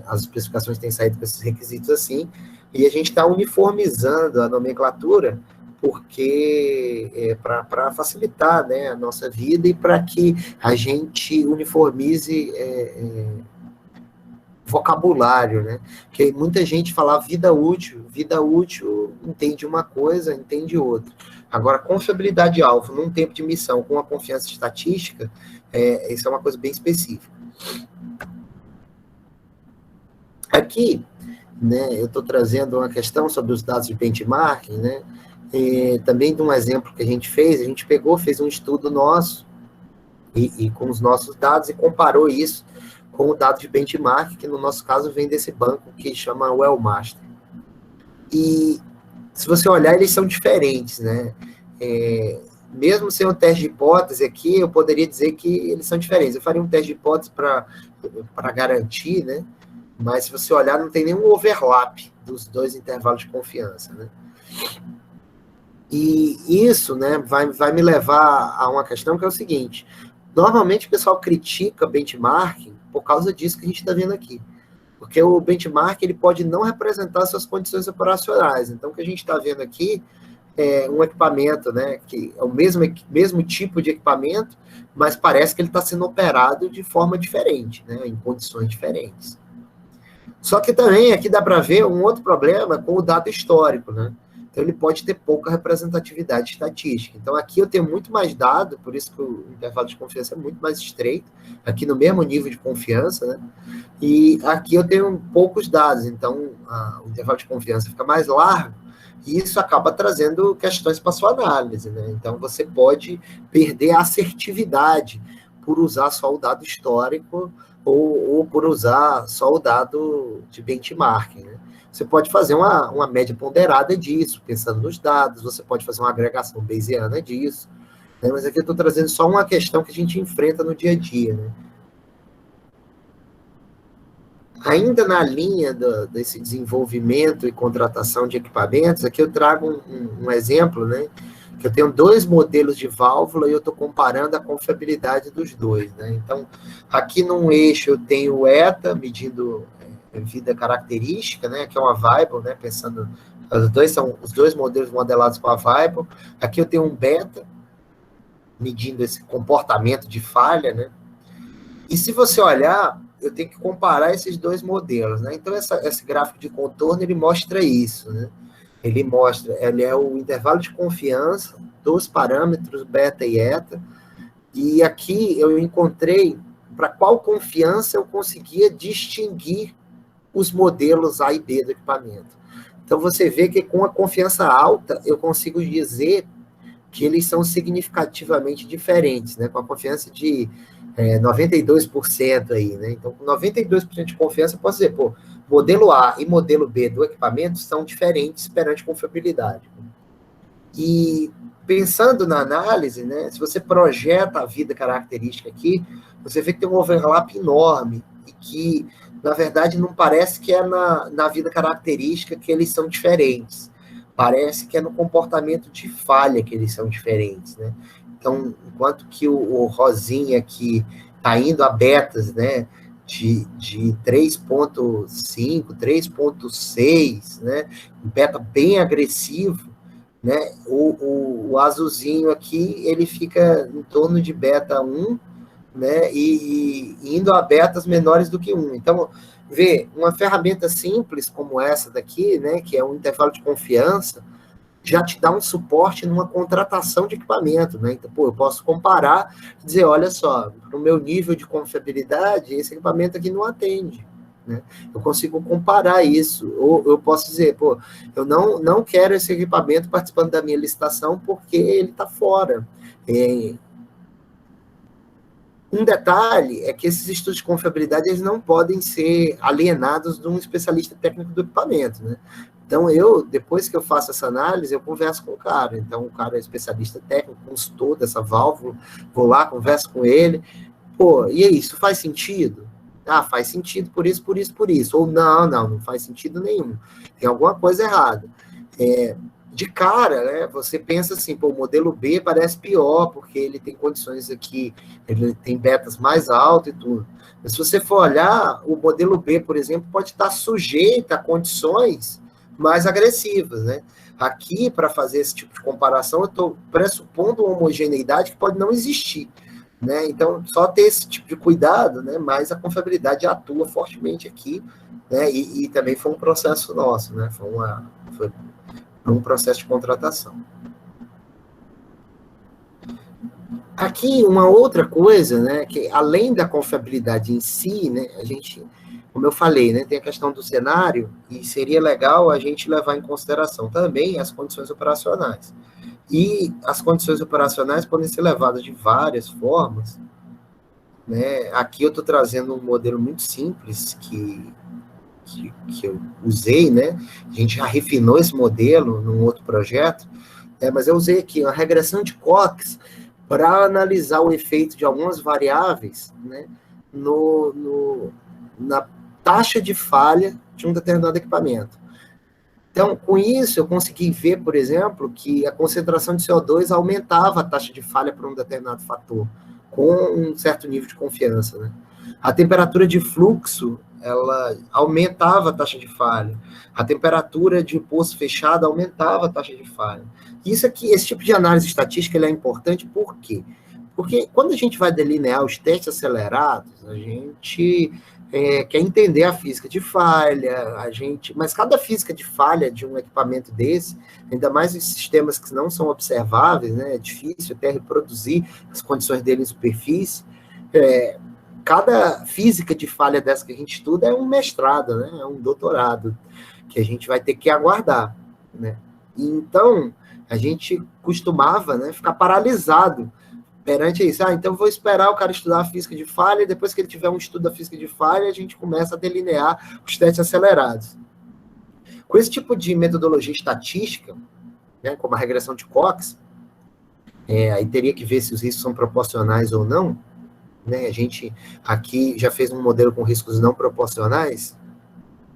as especificações têm saído com esses requisitos assim, e a gente está uniformizando a nomenclatura, porque para facilitar, né, a nossa vida e para que a gente uniformize vocabulário, né? Porque muita gente fala vida útil entende uma coisa, entende outra. Agora, confiabilidade alvo num tempo de missão com a confiança estatística, isso é uma coisa bem específica. Aqui, né, eu estou trazendo uma questão sobre os dados de benchmarking, né? Também de um exemplo que a gente fez, a gente fez um estudo nosso e com os nossos dados e comparou isso com o dado de benchmark, que no nosso caso vem desse banco que chama Wellmaster. E se você olhar, eles são diferentes, né? Mesmo sem um teste de hipótese aqui, eu poderia dizer que eles são diferentes. Eu faria um teste de hipótese para garantir, né? Mas se você olhar, não tem nenhum overlap dos dois intervalos de confiança, né? E isso, né, vai me levar a uma questão que é o seguinte: normalmente o pessoal critica benchmarking por causa disso que a gente está vendo aqui. Porque o benchmark ele pode não representar suas condições operacionais. Então, o que a gente está vendo aqui é um equipamento, né, que é o mesmo tipo de equipamento, mas parece que ele está sendo operado de forma diferente, né, em condições diferentes. Só que também aqui dá para ver um outro problema com o dado histórico, né? Então, ele pode ter pouca representatividade estatística. Então, aqui eu tenho muito mais dado, por isso que o intervalo de confiança é muito mais estreito, aqui no mesmo nível de confiança, né? E aqui eu tenho poucos dados, então o intervalo de confiança fica mais largo, e isso acaba trazendo questões para sua análise, né? Então, você pode perder a assertividade por usar só o dado histórico ou por usar só o dado de benchmarking, né? Você pode fazer uma média ponderada disso, pensando nos dados, você pode fazer uma agregação bayesiana disso, né? Mas aqui eu estou trazendo só uma questão que a gente enfrenta no dia a dia, né? Ainda na linha desse desenvolvimento e contratação de equipamentos, aqui eu trago um exemplo, né? Que eu tenho 2 modelos de válvula e eu estou comparando a confiabilidade dos dois, né? Então, aqui num eixo eu tenho o ETA, medindo vida característica, né? Que é uma Weibull, né? Pensando, os dois modelos modelados com a Weibull. Aqui eu tenho um beta, medindo esse comportamento de falha, né? E se você olhar, eu tenho que comparar esses 2 modelos, né? Então, esse gráfico de contorno, ele mostra isso, né? Ele é o intervalo de confiança dos parâmetros beta e eta, e aqui eu encontrei para qual confiança eu conseguia distinguir os modelos A e B do equipamento. Então, você vê que com a confiança alta, eu consigo dizer que eles são significativamente diferentes, né? Com a confiança de 92% aí, né? Então, com 92% de confiança, eu posso dizer, pô, modelo A e modelo B do equipamento são diferentes perante confiabilidade. E pensando na análise, né, se você projeta a vida característica aqui, você vê que tem um overlap enorme e que, na verdade, não parece que é na vida característica que eles são diferentes. Parece que é no comportamento de falha que eles são diferentes, né? Então, enquanto que o Rosinha aqui está indo a betas, né, de 3.5, 3.6, né, beta bem agressivo, né, o azulzinho aqui, ele fica em torno de beta 1, né, e indo a betas menores do que 1. Então, vê, uma ferramenta simples como essa daqui, né, que é um intervalo de confiança, já te dá um suporte numa contratação de equipamento, né? Então, pô, eu posso comparar e dizer, olha só, no meu nível de confiabilidade, esse equipamento aqui não atende, né? Eu consigo comparar isso. Ou eu posso dizer, pô, eu não quero esse equipamento participando da minha licitação porque ele está fora. Um detalhe é que esses estudos de confiabilidade eles não podem ser alienados de um especialista técnico do equipamento, né? Então, depois que eu faço essa análise, eu converso com o cara. Então, o cara é especialista técnico, consultor dessa válvula, vou lá, converso com ele. Pô, e aí, isso faz sentido? Ah, faz sentido por isso, por isso, por isso. Ou não faz sentido nenhum. Tem alguma coisa errada. De cara, né, você pensa assim, pô, o modelo B parece pior, porque ele tem condições aqui, ele tem betas mais altas e tudo. Mas se você for olhar, o modelo B, por exemplo, pode estar sujeito a condições mais agressivas, né? Aqui, para fazer esse tipo de comparação, eu estou pressupondo uma homogeneidade que pode não existir, né? Então, só ter esse tipo de cuidado, né? Mas a confiabilidade atua fortemente aqui, né? E também foi um processo nosso, né? Foi um processo de contratação. Aqui, uma outra coisa, né? Que além da confiabilidade em si, né? A gente, como eu falei, né, tem a questão do cenário, e seria legal a gente levar em consideração também as condições operacionais. E as condições operacionais podem ser levadas de várias formas, né? Aqui eu estou trazendo um modelo muito simples que eu usei, né? A gente já refinou esse modelo num outro projeto, mas eu usei aqui uma regressão de Cox para analisar o efeito de algumas variáveis, né, na taxa de falha de um determinado equipamento. Então, com isso, eu consegui ver, por exemplo, que a concentração de CO2 aumentava a taxa de falha para um determinado fator, com um certo nível de confiança, né? A temperatura de fluxo, ela aumentava a taxa de falha. A temperatura de poço fechado aumentava a taxa de falha. Isso aqui, esse tipo de análise estatística, ele é importante por quê? Porque quando a gente vai delinear os testes acelerados, a gente quer entender a física de falha, mas cada física de falha de um equipamento desse, ainda mais em sistemas que não são observáveis, né, é difícil até reproduzir as condições dele em superfície, cada física de falha dessa que a gente estuda é um mestrado, né, é um doutorado, que a gente vai ter que aguardar, né. Então, a gente costumava, né, ficar paralisado perante isso. Então eu vou esperar o cara estudar a física de falha, e depois que ele tiver um estudo da física de falha, a gente começa a delinear os testes acelerados. Com esse tipo de metodologia estatística, né, como a regressão de Cox, aí teria que ver se os riscos são proporcionais ou não, né, a gente aqui já fez um modelo com riscos não proporcionais,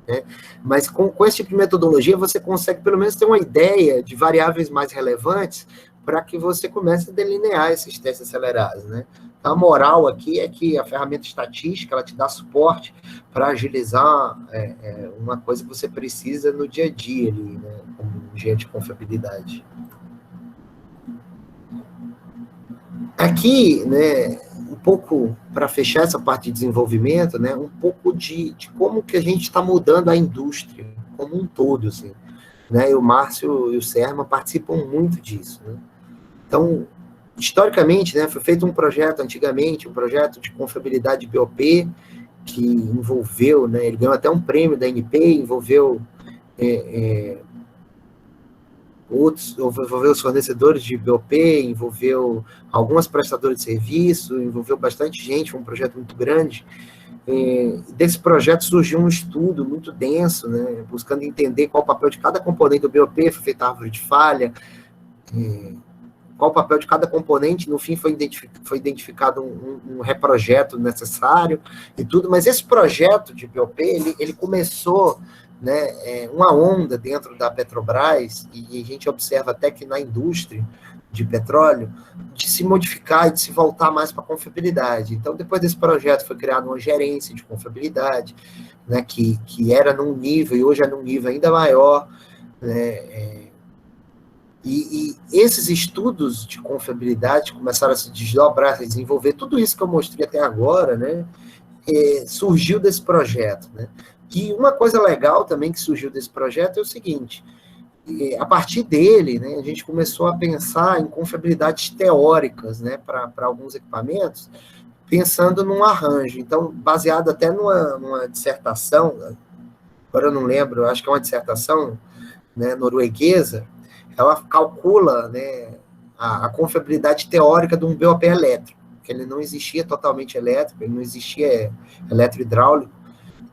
né, mas com esse tipo de metodologia você consegue pelo menos ter uma ideia de variáveis mais relevantes para que você comece a delinear esses testes acelerados, né? Então, a moral aqui é que a ferramenta estatística, ela te dá suporte para agilizar uma coisa que você precisa no dia a dia, ali, né? Como engenheiro de confiabilidade. Aqui, né, um pouco para fechar essa parte de desenvolvimento, né, um pouco de como que a gente está mudando a indústria como um todo, assim, né? E o Márcio e o Serma participam muito disso, né? Então, historicamente, né, foi feito um projeto antigamente, um projeto de confiabilidade de BOP, que envolveu, né, ele ganhou até um prêmio da ANP, envolveu envolveu os fornecedores de BOP, envolveu algumas prestadoras de serviço, envolveu bastante gente, foi um projeto muito grande. Desse projeto surgiu um estudo muito denso, né, buscando entender qual o papel de cada componente do BOP, foi feita a árvore de falha, qual o papel de cada componente, no fim foi identificado um reprojeto necessário e tudo, mas esse projeto de BOP, ele começou, né, uma onda dentro da Petrobras, e a gente observa até que na indústria de petróleo, de se modificar e de se voltar mais para a confiabilidade. Então, depois desse projeto, foi criada uma gerência de confiabilidade, né, que era num nível, e hoje é num nível ainda maior, né, e esses estudos de confiabilidade começaram a se desdobrar, a se desenvolver, tudo isso que eu mostrei até agora, né, surgiu desse projeto, né. E uma coisa legal também que surgiu desse projeto é o seguinte, a partir dele, né, a gente começou a pensar em confiabilidades teóricas, né, para alguns equipamentos, pensando num arranjo. Então, baseado até numa dissertação, agora eu não lembro, acho que é uma dissertação, né, norueguesa, ela calcula, né, a confiabilidade teórica de um BOP elétrico, que ele não existia totalmente elétrico, ele não existia eletrohidráulico.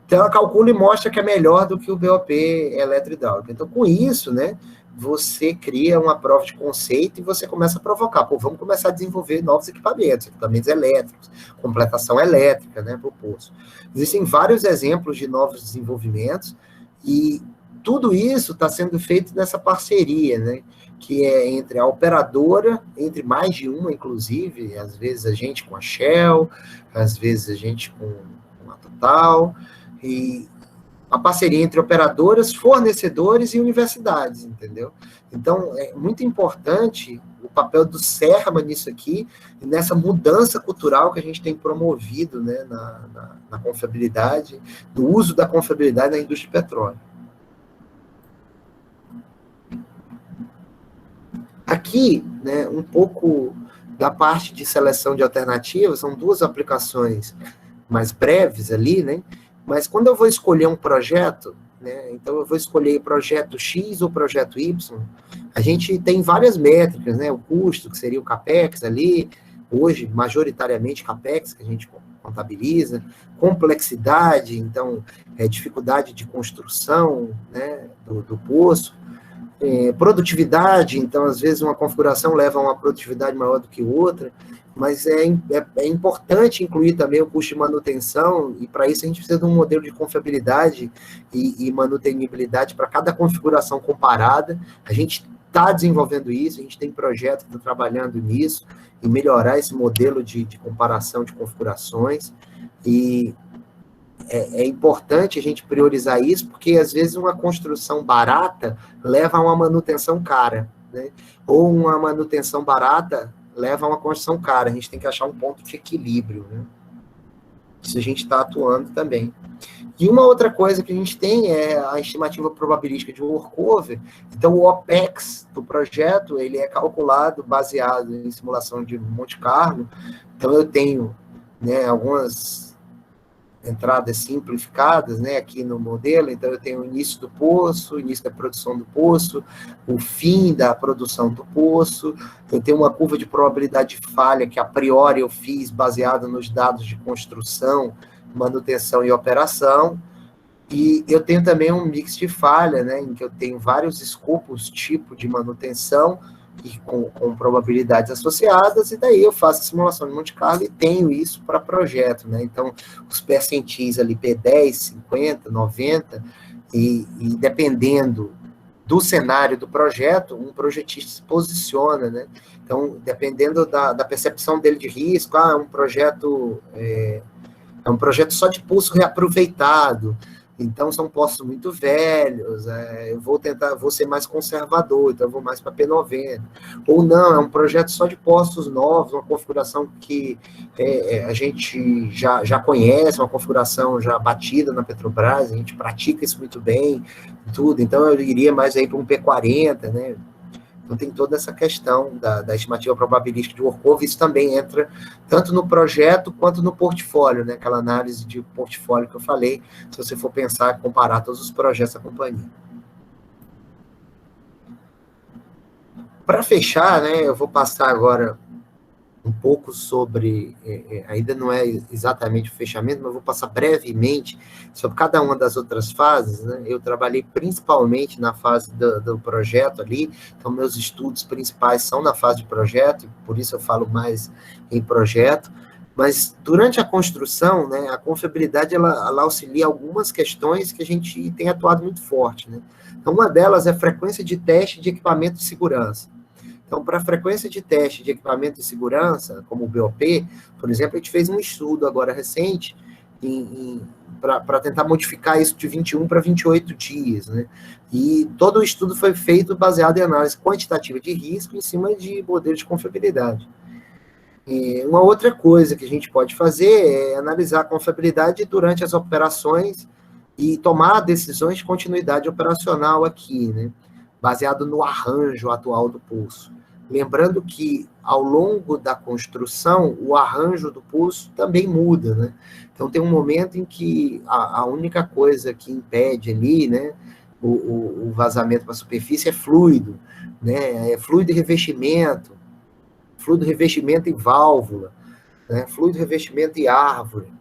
Então, ela calcula e mostra que é melhor do que o BOP eletrohidráulico. Então, com isso, né, você cria uma prova de conceito e você começa a provocar. Vamos começar a desenvolver novos equipamentos elétricos, completação elétrica, né, para o poço. Existem vários exemplos de novos desenvolvimentos e tudo isso está sendo feito nessa parceria, né, que é entre a operadora, entre mais de uma, inclusive, às vezes a gente com a Shell, às vezes a gente com a Total, e a parceria entre operadoras, fornecedores e universidades, entendeu? Então, é muito importante o papel do Serma nisso aqui, nessa mudança cultural que a gente tem promovido, né, na confiabilidade, no uso da confiabilidade na indústria de petróleo. Aqui, né, um pouco da parte de seleção de alternativas, são duas aplicações mais breves ali, né? Mas quando eu vou escolher um projeto, né, então eu vou escolher projeto X ou projeto Y, a gente tem várias métricas, né? O custo, que seria o CAPEX ali, hoje, majoritariamente CAPEX, que a gente contabiliza, complexidade, então, dificuldade de construção, né, do poço, produtividade, então, às vezes, uma configuração leva a uma produtividade maior do que outra, mas é importante incluir também o custo de manutenção, e para isso a gente precisa de um modelo de confiabilidade e manutenibilidade para cada configuração comparada. A gente está desenvolvendo isso, a gente tem projeto que está trabalhando nisso, em melhorar esse modelo de comparação de configurações, e é importante a gente priorizar isso, porque às vezes uma construção barata leva a uma manutenção cara, né? Ou uma manutenção barata leva a uma construção cara. A gente tem que achar um ponto de equilíbrio, né? Isso a gente está atuando também. E uma outra coisa que a gente tem é a estimativa probabilística de workover. Então, o OPEX do projeto, ele é calculado baseado em simulação de Monte Carlo. Então, eu tenho, né, algumas entradas simplificadas, né, aqui no modelo. Então, eu tenho o início do poço, o início da produção do poço, o fim da produção do poço. Eu tenho uma curva de probabilidade de falha que, a priori, eu fiz baseada nos dados de construção, manutenção e operação. E eu tenho também um mix de falha, né, em que eu tenho vários escopos, tipo de manutenção, e com probabilidades associadas, e daí eu faço a simulação de Monte Carlo e tenho isso para projeto, né? Então, os percentis ali, P10, 50, 90, e dependendo do cenário do projeto, um projetista se posiciona, né? Então, dependendo da percepção dele de risco, é um projeto só de pulso reaproveitado, então são poços muito velhos, eu vou ser mais conservador, então eu vou mais para P90. Ou não, é um projeto só de poços novos, uma configuração que a gente já conhece, uma configuração já batida na Petrobras, a gente pratica isso muito bem, tudo, então eu iria mais aí para um P40, né? Então, tem toda essa questão da estimativa probabilística de workover, isso também entra tanto no projeto quanto no portfólio, né? Aquela análise de portfólio que eu falei, se você for pensar, comparar todos os projetos da companhia. Para fechar, né, eu vou passar agora um pouco sobre, ainda não é exatamente o fechamento, mas vou passar brevemente sobre cada uma das outras fases, né? Eu trabalhei principalmente na fase do projeto ali, então meus estudos principais são na fase de projeto, por isso eu falo mais em projeto, mas durante a construção, né, a confiabilidade, ela auxilia algumas questões que a gente tem atuado muito forte, né? Então, uma delas é a frequência de teste de equipamento de segurança. Então, para a frequência de teste de equipamento de segurança, como o BOP, por exemplo, a gente fez um estudo agora recente para tentar modificar isso de 21 para 28 dias, né? E todo o estudo foi feito baseado em análise quantitativa de risco em cima de modelo de confiabilidade. E uma outra coisa que a gente pode fazer é analisar a confiabilidade durante as operações e tomar decisões de continuidade operacional aqui, né? Baseado no arranjo atual do poço. Lembrando que, ao longo da construção, o arranjo do poço também muda, né? Então, tem um momento em que a única coisa que impede ali, né, o vazamento para a superfície é fluido, né? É fluido e revestimento e válvula, né? Fluido, revestimento e árvore.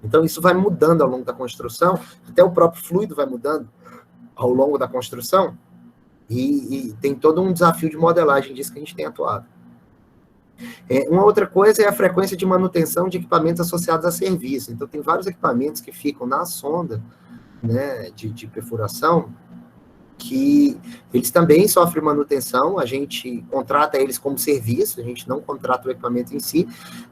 Então, isso vai mudando ao longo da construção, até o próprio fluido vai mudando ao longo da construção, e tem todo um desafio de modelagem disso que a gente tem atuado. Uma outra coisa é a frequência de manutenção de equipamentos associados a serviço. Então, tem vários equipamentos que ficam na sonda, né, de perfuração, que eles também sofrem manutenção, a gente contrata eles como serviço, a gente não contrata o equipamento em si,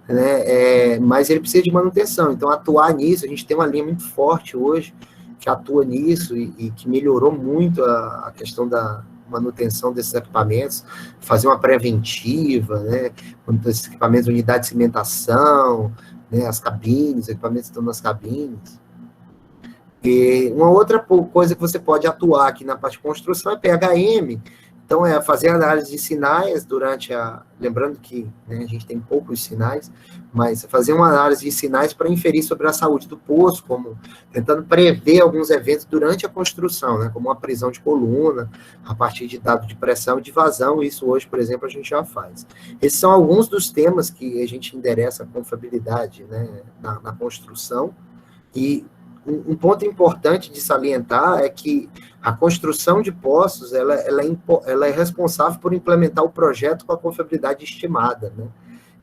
né, mas ele precisa de manutenção. Então, atuar nisso, a gente tem uma linha muito forte hoje, que atua nisso e que melhorou muito a questão da manutenção desses equipamentos, fazer uma preventiva, né, esses equipamentos, unidade de cimentação, né, as cabines, equipamentos estão nas cabines. E uma outra coisa que você pode atuar aqui na parte de construção é PHM, então é fazer análise de sinais durante lembrando que, né, a gente tem poucos sinais, mas fazer uma análise de sinais para inferir sobre a saúde do poço, como tentando prever alguns eventos durante a construção, né, como uma prisão de coluna, a partir de dados de pressão e de vazão, isso hoje, por exemplo, a gente já faz. Esses são alguns dos temas que a gente endereça a confiabilidade, né, na construção, e um ponto importante de salientar é que a construção de poços, ela é responsável por implementar o projeto com a confiabilidade estimada, né?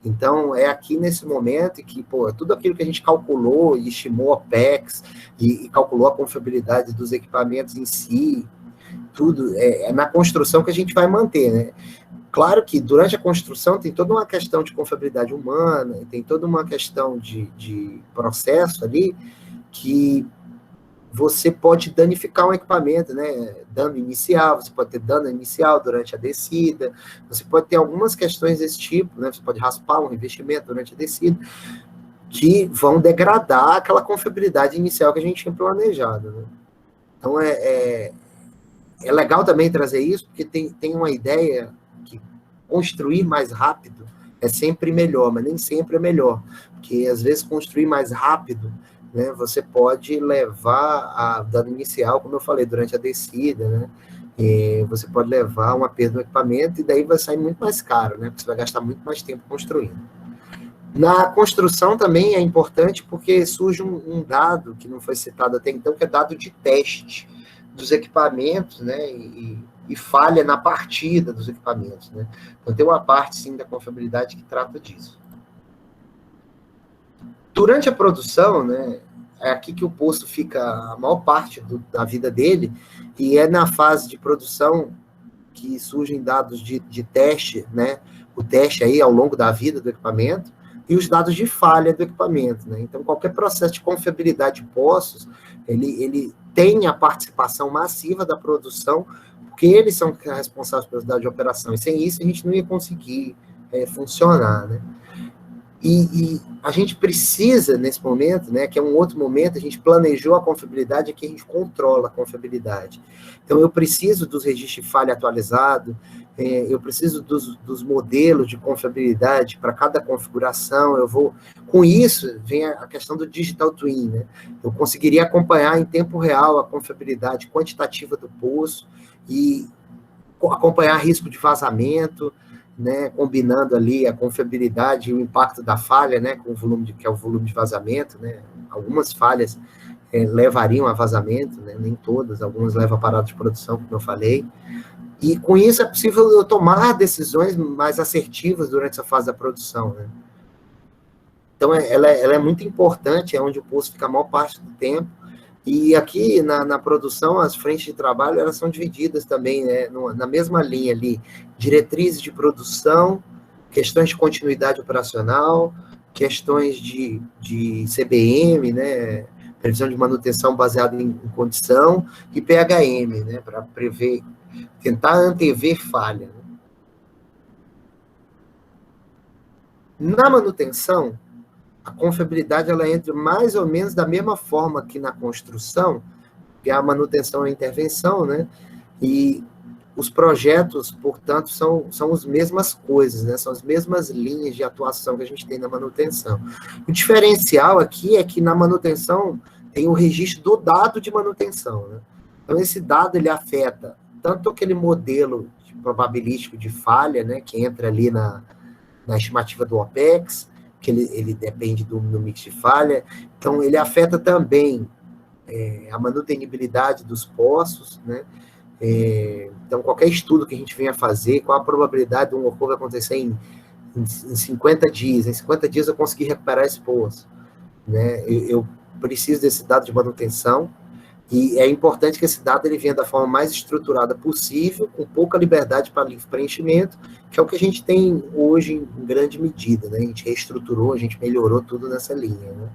Então, é aqui nesse momento que, tudo aquilo que a gente calculou e estimou a OPEX e calculou a confiabilidade dos equipamentos em si, tudo, é na construção que a gente vai manter, né? Claro que durante a construção tem toda uma questão de confiabilidade humana, tem toda uma questão de processo ali, que você pode danificar um equipamento, né? Dano inicial, você pode ter dano inicial durante a descida, você pode ter algumas questões desse tipo, né? Você pode raspar um revestimento durante a descida, que vão degradar aquela confiabilidade inicial que a gente tinha planejado, né? Então, é legal também trazer isso, porque tem uma ideia que construir mais rápido é sempre melhor, mas nem sempre é melhor, porque às vezes construir mais rápido, né, você pode levar a dano inicial, como eu falei, durante a descida, né, e você pode levar uma perda do equipamento e daí vai sair muito mais caro, né, porque você vai gastar muito mais tempo construindo. Na construção também é importante porque surge um dado que não foi citado até então, que é dado de teste dos equipamentos, né, e falha na partida dos equipamentos, né. Então tem uma parte, sim, da confiabilidade que trata disso. Durante a produção, né, é aqui que o posto fica a maior parte da vida dele, e é na fase de produção que surgem dados de teste, né, o teste aí ao longo da vida do equipamento, e os dados de falha do equipamento, né? Então, qualquer processo de confiabilidade de poços, ele tem a participação massiva da produção, porque eles são responsáveis pelos dados de operação, e sem isso a gente não ia conseguir funcionar, né? E a gente precisa, nesse momento, né, que é um outro momento, a gente planejou a confiabilidade, aqui a gente controla a confiabilidade. Então, eu preciso dos registros de falha atualizado, eu preciso dos modelos de confiabilidade para cada configuração, com isso, vem a questão do Digital Twin, né? Eu conseguiria acompanhar em tempo real a confiabilidade quantitativa do poço e acompanhar risco de vazamento, né, combinando ali a confiabilidade e o impacto da falha, né, com o volume que é o volume de vazamento, né. Algumas falhas levariam a vazamento, né, nem todas, algumas levam a parada de produção, como eu falei. E com isso é possível eu tomar decisões mais assertivas durante essa fase da produção, né. Então, ela é muito importante, é onde o posto fica a maior parte do tempo. E aqui na produção, as frentes de trabalho, elas são divididas também, né, na mesma linha ali, diretrizes de produção, questões de continuidade operacional, questões de CBM, né, previsão de manutenção baseada em condição, e PHM, né, para prever, tentar antever falha. Na manutenção, a confiabilidade ela entra mais ou menos da mesma forma que na construção, que é a manutenção e a intervenção, né? E os projetos, portanto, são as mesmas coisas, né? São as mesmas linhas de atuação que a gente tem na manutenção. O diferencial aqui é que na manutenção tem o registro do dado de manutenção, né? Então, esse dado ele afeta tanto aquele modelo probabilístico de falha, né? Que entra ali na estimativa do OPEX, que ele depende do mix de falha. Então, ele afeta também a manutenibilidade dos poços, né? Então, qualquer estudo que a gente venha fazer, qual a probabilidade de um ocorro acontecer em 50 dias? Em 50 dias eu consegui recuperar esse poço, né? Eu preciso desse dado de manutenção, e é importante que esse dado ele venha da forma mais estruturada possível, com pouca liberdade para preenchimento, que é o que a gente tem hoje em grande medida, né? A gente reestruturou, a gente melhorou tudo nessa linha, né?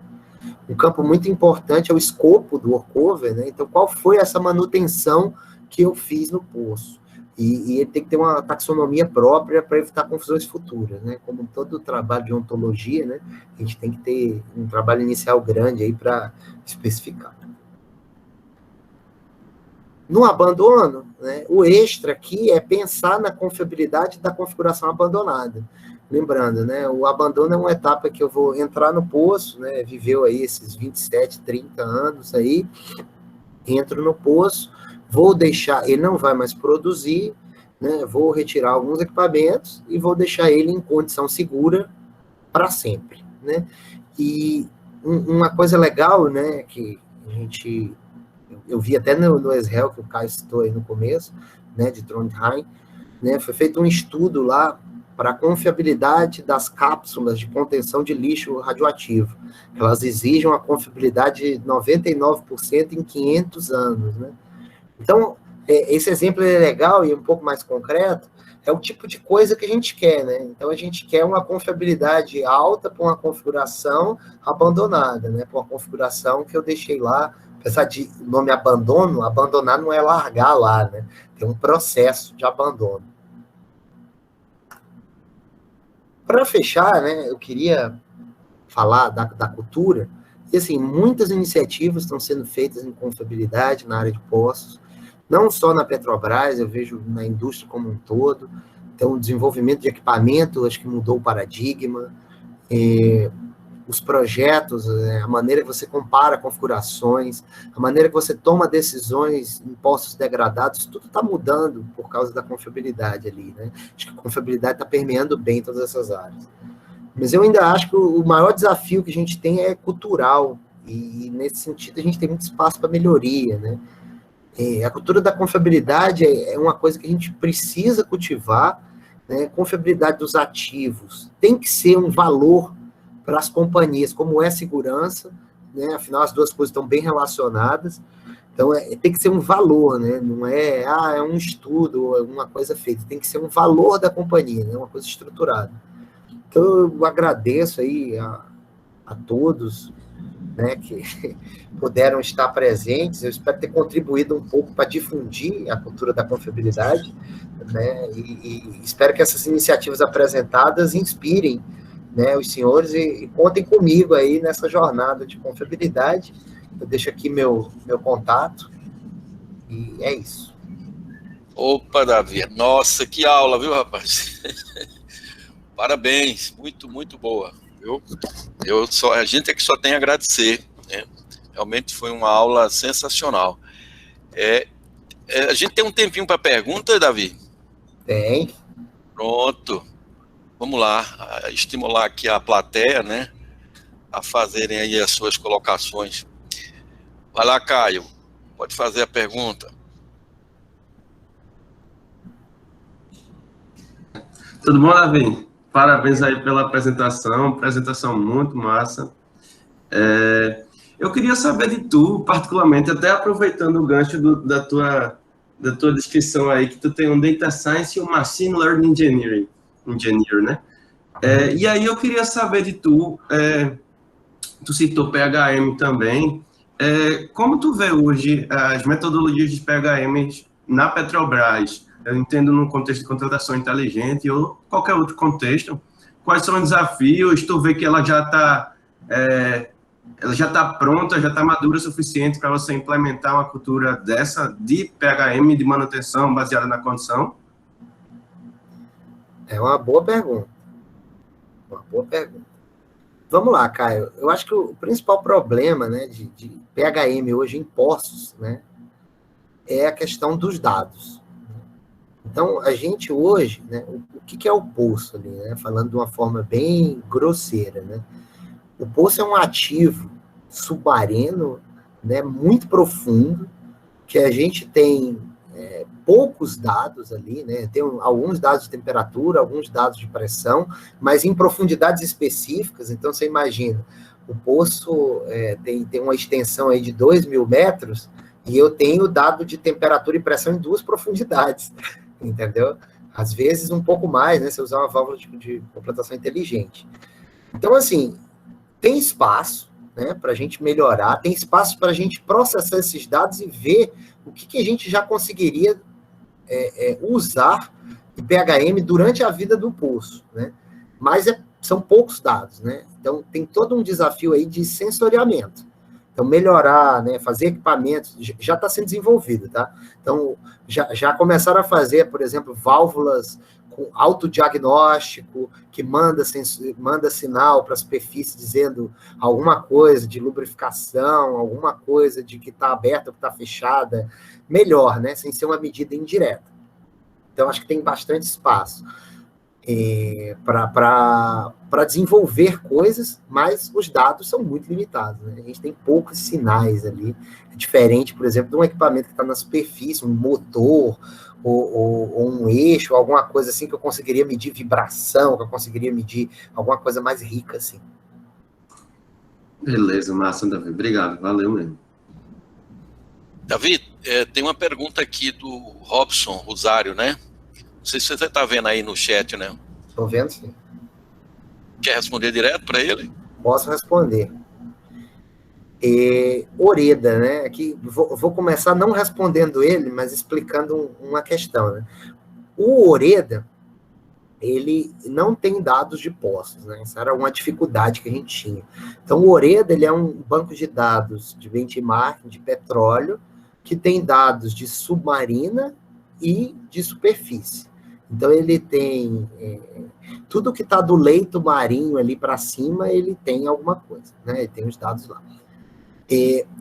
Um campo muito importante é o escopo do workover, né? Então, qual foi essa manutenção que eu fiz no poço? E ele tem que ter uma taxonomia própria para evitar confusões futuras, né? Como todo trabalho de ontologia, né? A gente tem que ter um trabalho inicial grande aí para especificar. No abandono, né, o extra aqui é pensar na confiabilidade da configuração abandonada. Lembrando, né, o abandono é uma etapa que eu vou entrar no poço, né, viveu aí esses 27, 30 anos aí, entro no poço, vou deixar, ele não vai mais produzir, né, vou retirar alguns equipamentos e vou deixar ele em condição segura para sempre, né. E uma coisa legal, né, que a gente... Eu vi até no Israel, que o Caio citou aí no começo, né, de Trondheim, né, foi feito um estudo lá para a confiabilidade das cápsulas de contenção de lixo radioativo. Elas exigem uma confiabilidade de 99% em 500 anos, né? Então, esse exemplo é legal e um pouco mais concreto, é o tipo de coisa que a gente quer, né? Então, a gente quer uma confiabilidade alta para uma configuração abandonada, né? Para uma configuração que eu deixei lá, apesar de nome abandono, abandonar não é largar lá, né? Tem um processo de abandono. Para fechar, né, eu queria falar da cultura, e assim, muitas iniciativas estão sendo feitas em confiabilidade na área de postos, não só na Petrobras, eu vejo na indústria como um todo. Então, o desenvolvimento de equipamento, acho que mudou o paradigma, os projetos, a maneira que você compara configurações, a maneira que você toma decisões em postos degradados, tudo está mudando por causa da confiabilidade ali, né? Acho que a confiabilidade está permeando bem todas essas áreas. Mas eu ainda acho que o maior desafio que a gente tem é cultural, e nesse sentido a gente tem muito espaço para melhoria, né? A cultura da confiabilidade é uma coisa que a gente precisa cultivar, né? Confiabilidade dos ativos tem que ser um valor para as companhias, como é segurança, né? Afinal, as duas coisas estão bem relacionadas. Então, tem que ser um valor, né? Não é um estudo ou alguma coisa feita. Tem que ser um valor da companhia, né? Uma coisa estruturada. Então, eu agradeço aí a todos, né, que puderam estar presentes. Eu espero ter contribuído um pouco para difundir a cultura da confiabilidade, né? E espero que essas iniciativas apresentadas inspirem, né, os senhores e contem comigo aí nessa jornada de confiabilidade. Eu deixo aqui meu contato e é isso. Opa, Davi, nossa, que aula, viu, rapaz? Parabéns, muito, muito boa, viu? A gente é que só tem a agradecer, né? Realmente foi uma aula sensacional. A gente tem um tempinho para pergunta, Davi? Tem. Pronto. Vamos lá, estimular aqui a plateia, né, a fazerem aí as suas colocações. Vai lá, Caio, pode fazer a pergunta. Tudo bom, Davi? Parabéns aí pela apresentação muito massa. Eu queria saber de tu, particularmente, até aproveitando o gancho da tua descrição aí, que tu tem um Data Science e um Machine Learning Engineer, né? E aí eu queria saber de tu, tu citou PHM também, como tu vê hoje as metodologias de PHM na Petrobras? Eu entendo no contexto de contratação inteligente ou qualquer outro contexto. Quais são os desafios? Tu vê que ela já está pronta, já está madura o suficiente para você implementar uma cultura dessa de PHM, de manutenção baseada na condição? É uma boa pergunta. Uma boa pergunta. Vamos lá, Caio. Eu acho que o principal problema, né, de PHM hoje em postos, né, é a questão dos dados. Então, a gente hoje, né, o que é o poço ali, né, falando de uma forma bem grosseira, né? O poço é um ativo submarino, né, muito profundo, que a gente tem poucos dados ali, né? Tem alguns dados de temperatura, alguns dados de pressão, mas em profundidades específicas. Então, você imagina, o poço tem uma extensão aí de 2.000 metros e eu tenho dado de temperatura e pressão em 2 profundidades, entendeu? Às vezes um pouco mais, né? Se usar uma válvula de completação inteligente. Então, assim, tem espaço, né, para a gente melhorar, tem espaço para a gente processar esses dados e ver o que a gente já conseguiria usar de PHM durante a vida do poço, né? Mas são poucos dados, né? Então, tem todo um desafio aí de sensoriamento. Então, melhorar, né, fazer equipamentos, já está sendo desenvolvido, tá? Então, já começaram a fazer, por exemplo, válvulas com autodiagnóstico, que manda sinal para a superfície dizendo alguma coisa de lubrificação, alguma coisa de que está aberta ou que está fechada, melhor, né? Sem ser uma medida indireta. Então, acho que tem bastante espaço para desenvolver coisas, mas os dados são muito limitados, né? A gente tem poucos sinais ali. É diferente, por exemplo, de um equipamento que está na superfície, um motor, ou um eixo, alguma coisa assim que eu conseguiria medir vibração, que eu conseguiria medir alguma coisa mais rica, assim. Beleza, massa, Davi. Obrigado, valeu mesmo. Davi, tem uma pergunta aqui do Robson Rosário, né? Não sei se você está vendo aí no chat, né? Estou vendo, sim. Quer responder direto para ele? Posso responder. Oreda, né? Aqui, vou começar não respondendo ele, mas explicando uma questão, né? O Oreda, ele não tem dados de poços, né? Essa era uma dificuldade que a gente tinha. Então, o Oreda, ele é um banco de dados de benchmark de petróleo, que tem dados de submarina e de superfície. Então, ele tem tudo que está do leito marinho ali para cima, ele tem alguma coisa, né? Ele tem os dados lá.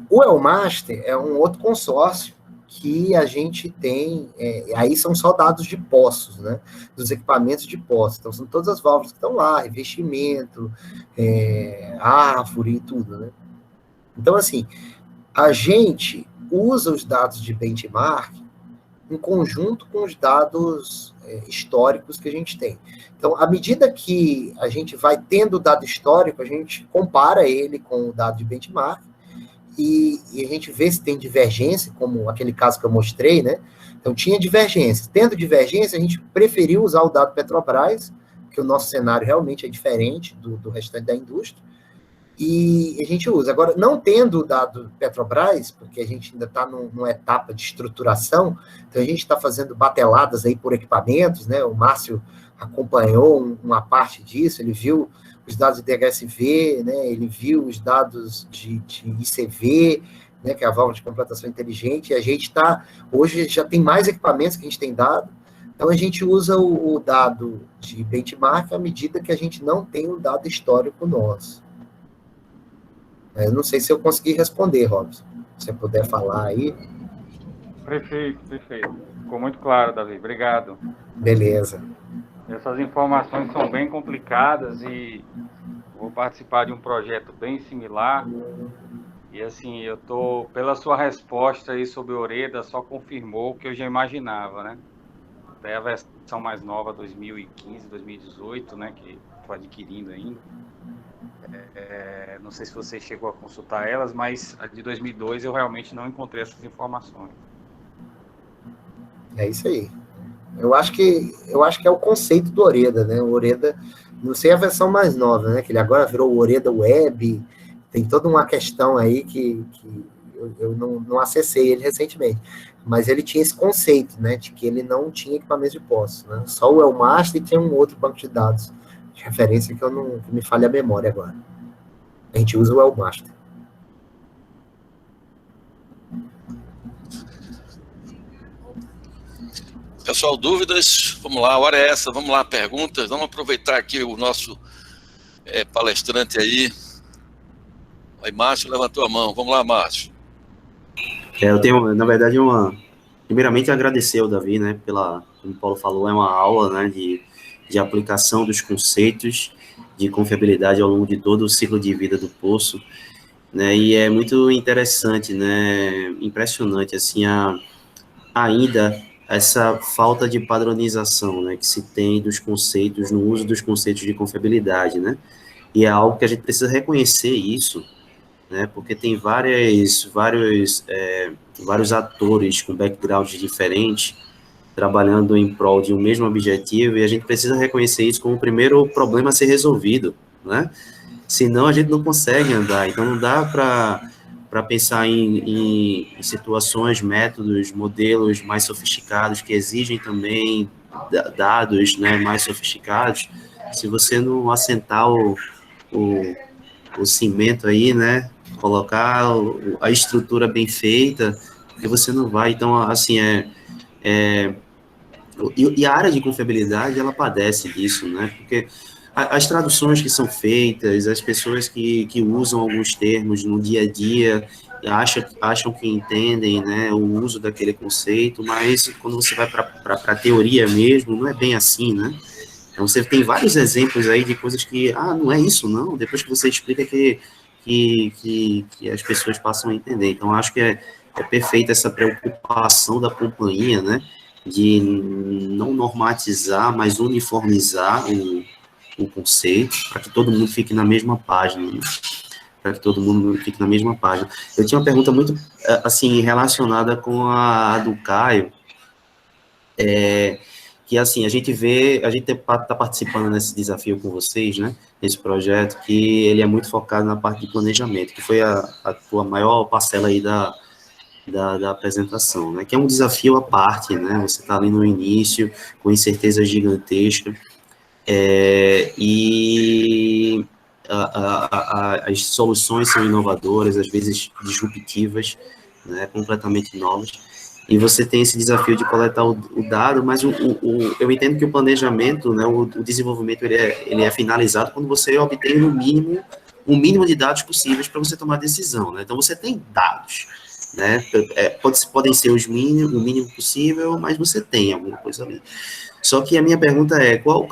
O Elmaster é um outro consórcio que a gente tem, aí são só dados de poços, né? Dos equipamentos de poços. Então, são todas as válvulas que estão lá, revestimento, árvore e tudo, né? Então, assim, a gente usa os dados de benchmark em conjunto com os dados históricos que a gente tem. Então, à medida que a gente vai tendo o dado histórico, a gente compara ele com o dado de benchmark e a gente vê se tem divergência, como aquele caso que eu mostrei, né? Então, tinha divergência. Tendo divergência, a gente preferiu usar o dado Petrobras, porque o nosso cenário realmente é diferente do restante da indústria, e a gente usa. Agora, não tendo o dado Petrobras, porque a gente ainda está numa etapa de estruturação, então a gente está fazendo bateladas aí por equipamentos, né? O Márcio acompanhou uma parte disso, ele viu os dados de DHSV, né? Ele viu os dados de ICV, né? Que é a válvula de completação inteligente, e a gente está, hoje já tem mais equipamentos que a gente tem dado, então a gente usa o dado de benchmark à medida que a gente não tem o dado histórico nosso. Eu não sei se eu consegui responder, Robson. Se você puder falar aí. Perfeito. Ficou muito claro, Davi. Obrigado. Beleza. Essas informações são bem complicadas e vou participar de um projeto bem similar. E assim, eu tô, pela sua resposta aí sobre o Oreda, só confirmou o que eu já imaginava, né? Até a versão mais nova, 2015, 2018, né? Que estou adquirindo ainda. Não sei se você chegou a consultar elas, mas a de 2002 eu realmente não encontrei essas informações. É isso aí. Eu acho que é o conceito do Oreda, né? O Oreda, não sei a versão mais nova, né? Que ele agora virou o Oreda Web. Tem toda uma questão aí que eu não acessei ele recentemente. Mas ele tinha esse conceito, né? De que ele não tinha equipamentos de poço, né? Só o Elmaster e tinha um outro banco de dados de referência que me falha a memória agora. A gente usa o Elmaster. Pessoal, dúvidas? Vamos lá, a hora é essa. Vamos lá, perguntas. Vamos aproveitar aqui o nosso palestrante aí. Aí, Márcio levantou a mão. Vamos lá, Márcio. Eu tenho, na verdade, primeiramente, agradecer ao Davi, né, como o Paulo falou, é uma aula, né, de aplicação dos conceitos de confiabilidade ao longo de todo o ciclo de vida do poço, né, e é muito interessante, né, impressionante, assim, ainda essa falta de padronização, né, que se tem dos conceitos, no uso dos conceitos de confiabilidade, né, e é algo que a gente precisa reconhecer isso, né, porque tem vários atores com backgrounds diferentes, trabalhando em prol de um mesmo objetivo, e a gente precisa reconhecer isso como o primeiro problema a ser resolvido, né? Senão a gente não consegue andar, então não dá para pensar em situações, métodos, modelos mais sofisticados, que exigem também dados, né, mais sofisticados, se você não assentar o cimento aí, né, colocar a estrutura bem feita, porque você não vai, então, assim, e a área de confiabilidade, ela padece disso, né? Porque as traduções que são feitas, as pessoas que usam alguns termos no dia a dia, acham que entendem, né, o uso daquele conceito, mas quando você vai para a teoria mesmo, não é bem assim, né? Então, você tem vários exemplos aí de coisas que, não é isso, não. Depois que você explica que as pessoas passam a entender. Então, acho que é perfeita essa preocupação da companhia, né, de não normatizar, mas uniformizar o conceito, para que todo mundo fique na mesma página, né? Para que todo mundo fique na mesma página. Eu tinha uma pergunta muito, assim, relacionada com a do Caio, que, assim, a gente está participando nesse desafio com vocês, né, nesse projeto, que ele é muito focado na parte de planejamento, que foi a tua maior parcela aí da apresentação, né, que é um desafio à parte, né, você está ali no início, com incerteza gigantesca, E as soluções são inovadoras, às vezes disruptivas, né, completamente novas, e você tem esse desafio de coletar o dado, mas eu entendo que o planejamento, né, o desenvolvimento, ele é finalizado quando você obtém no mínimo, o mínimo de dados possíveis para você tomar decisão, né? Então, você tem dados, né? Podem ser o mínimo possível, mas você tem alguma coisa ali. Só que a minha pergunta é, qual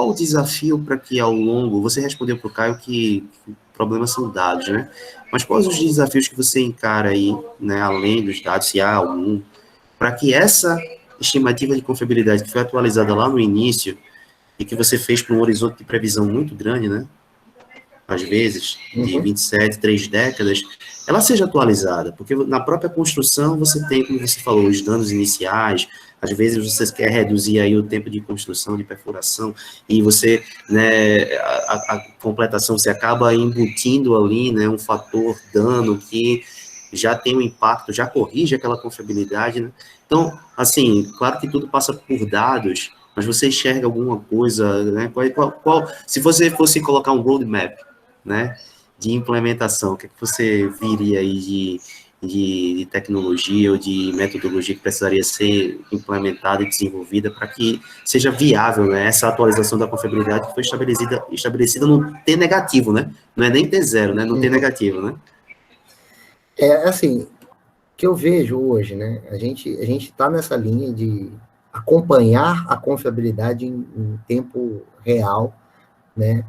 o desafio para que ao longo, você respondeu para o Caio que problemas são dados, né? Mas quais os desafios que você encara aí, né, além dos dados, se há algum, para que essa estimativa de confiabilidade que foi atualizada lá no início e que você fez para um horizonte de previsão muito grande, né? Às vezes, de 27, 3 décadas, ela seja atualizada, porque na própria construção você tem, como você falou, os danos iniciais, às vezes você quer reduzir aí o tempo de construção, de perfuração, e você, né, a completação, você acaba embutindo ali, né, um fator dano que já tem um impacto, já corrige aquela confiabilidade, né? Então, assim, claro que tudo passa por dados, mas você enxerga alguma coisa, né? Se você fosse colocar um roadmap, né, de implementação, o que você viria aí de tecnologia ou de metodologia que precisaria ser implementada e desenvolvida para que seja viável, né, essa atualização da confiabilidade que foi estabelecida no T negativo, né? Não é nem T0, né? No T negativo, né? Assim, que eu vejo hoje, né? A gente está nessa linha de acompanhar a confiabilidade em tempo real, né?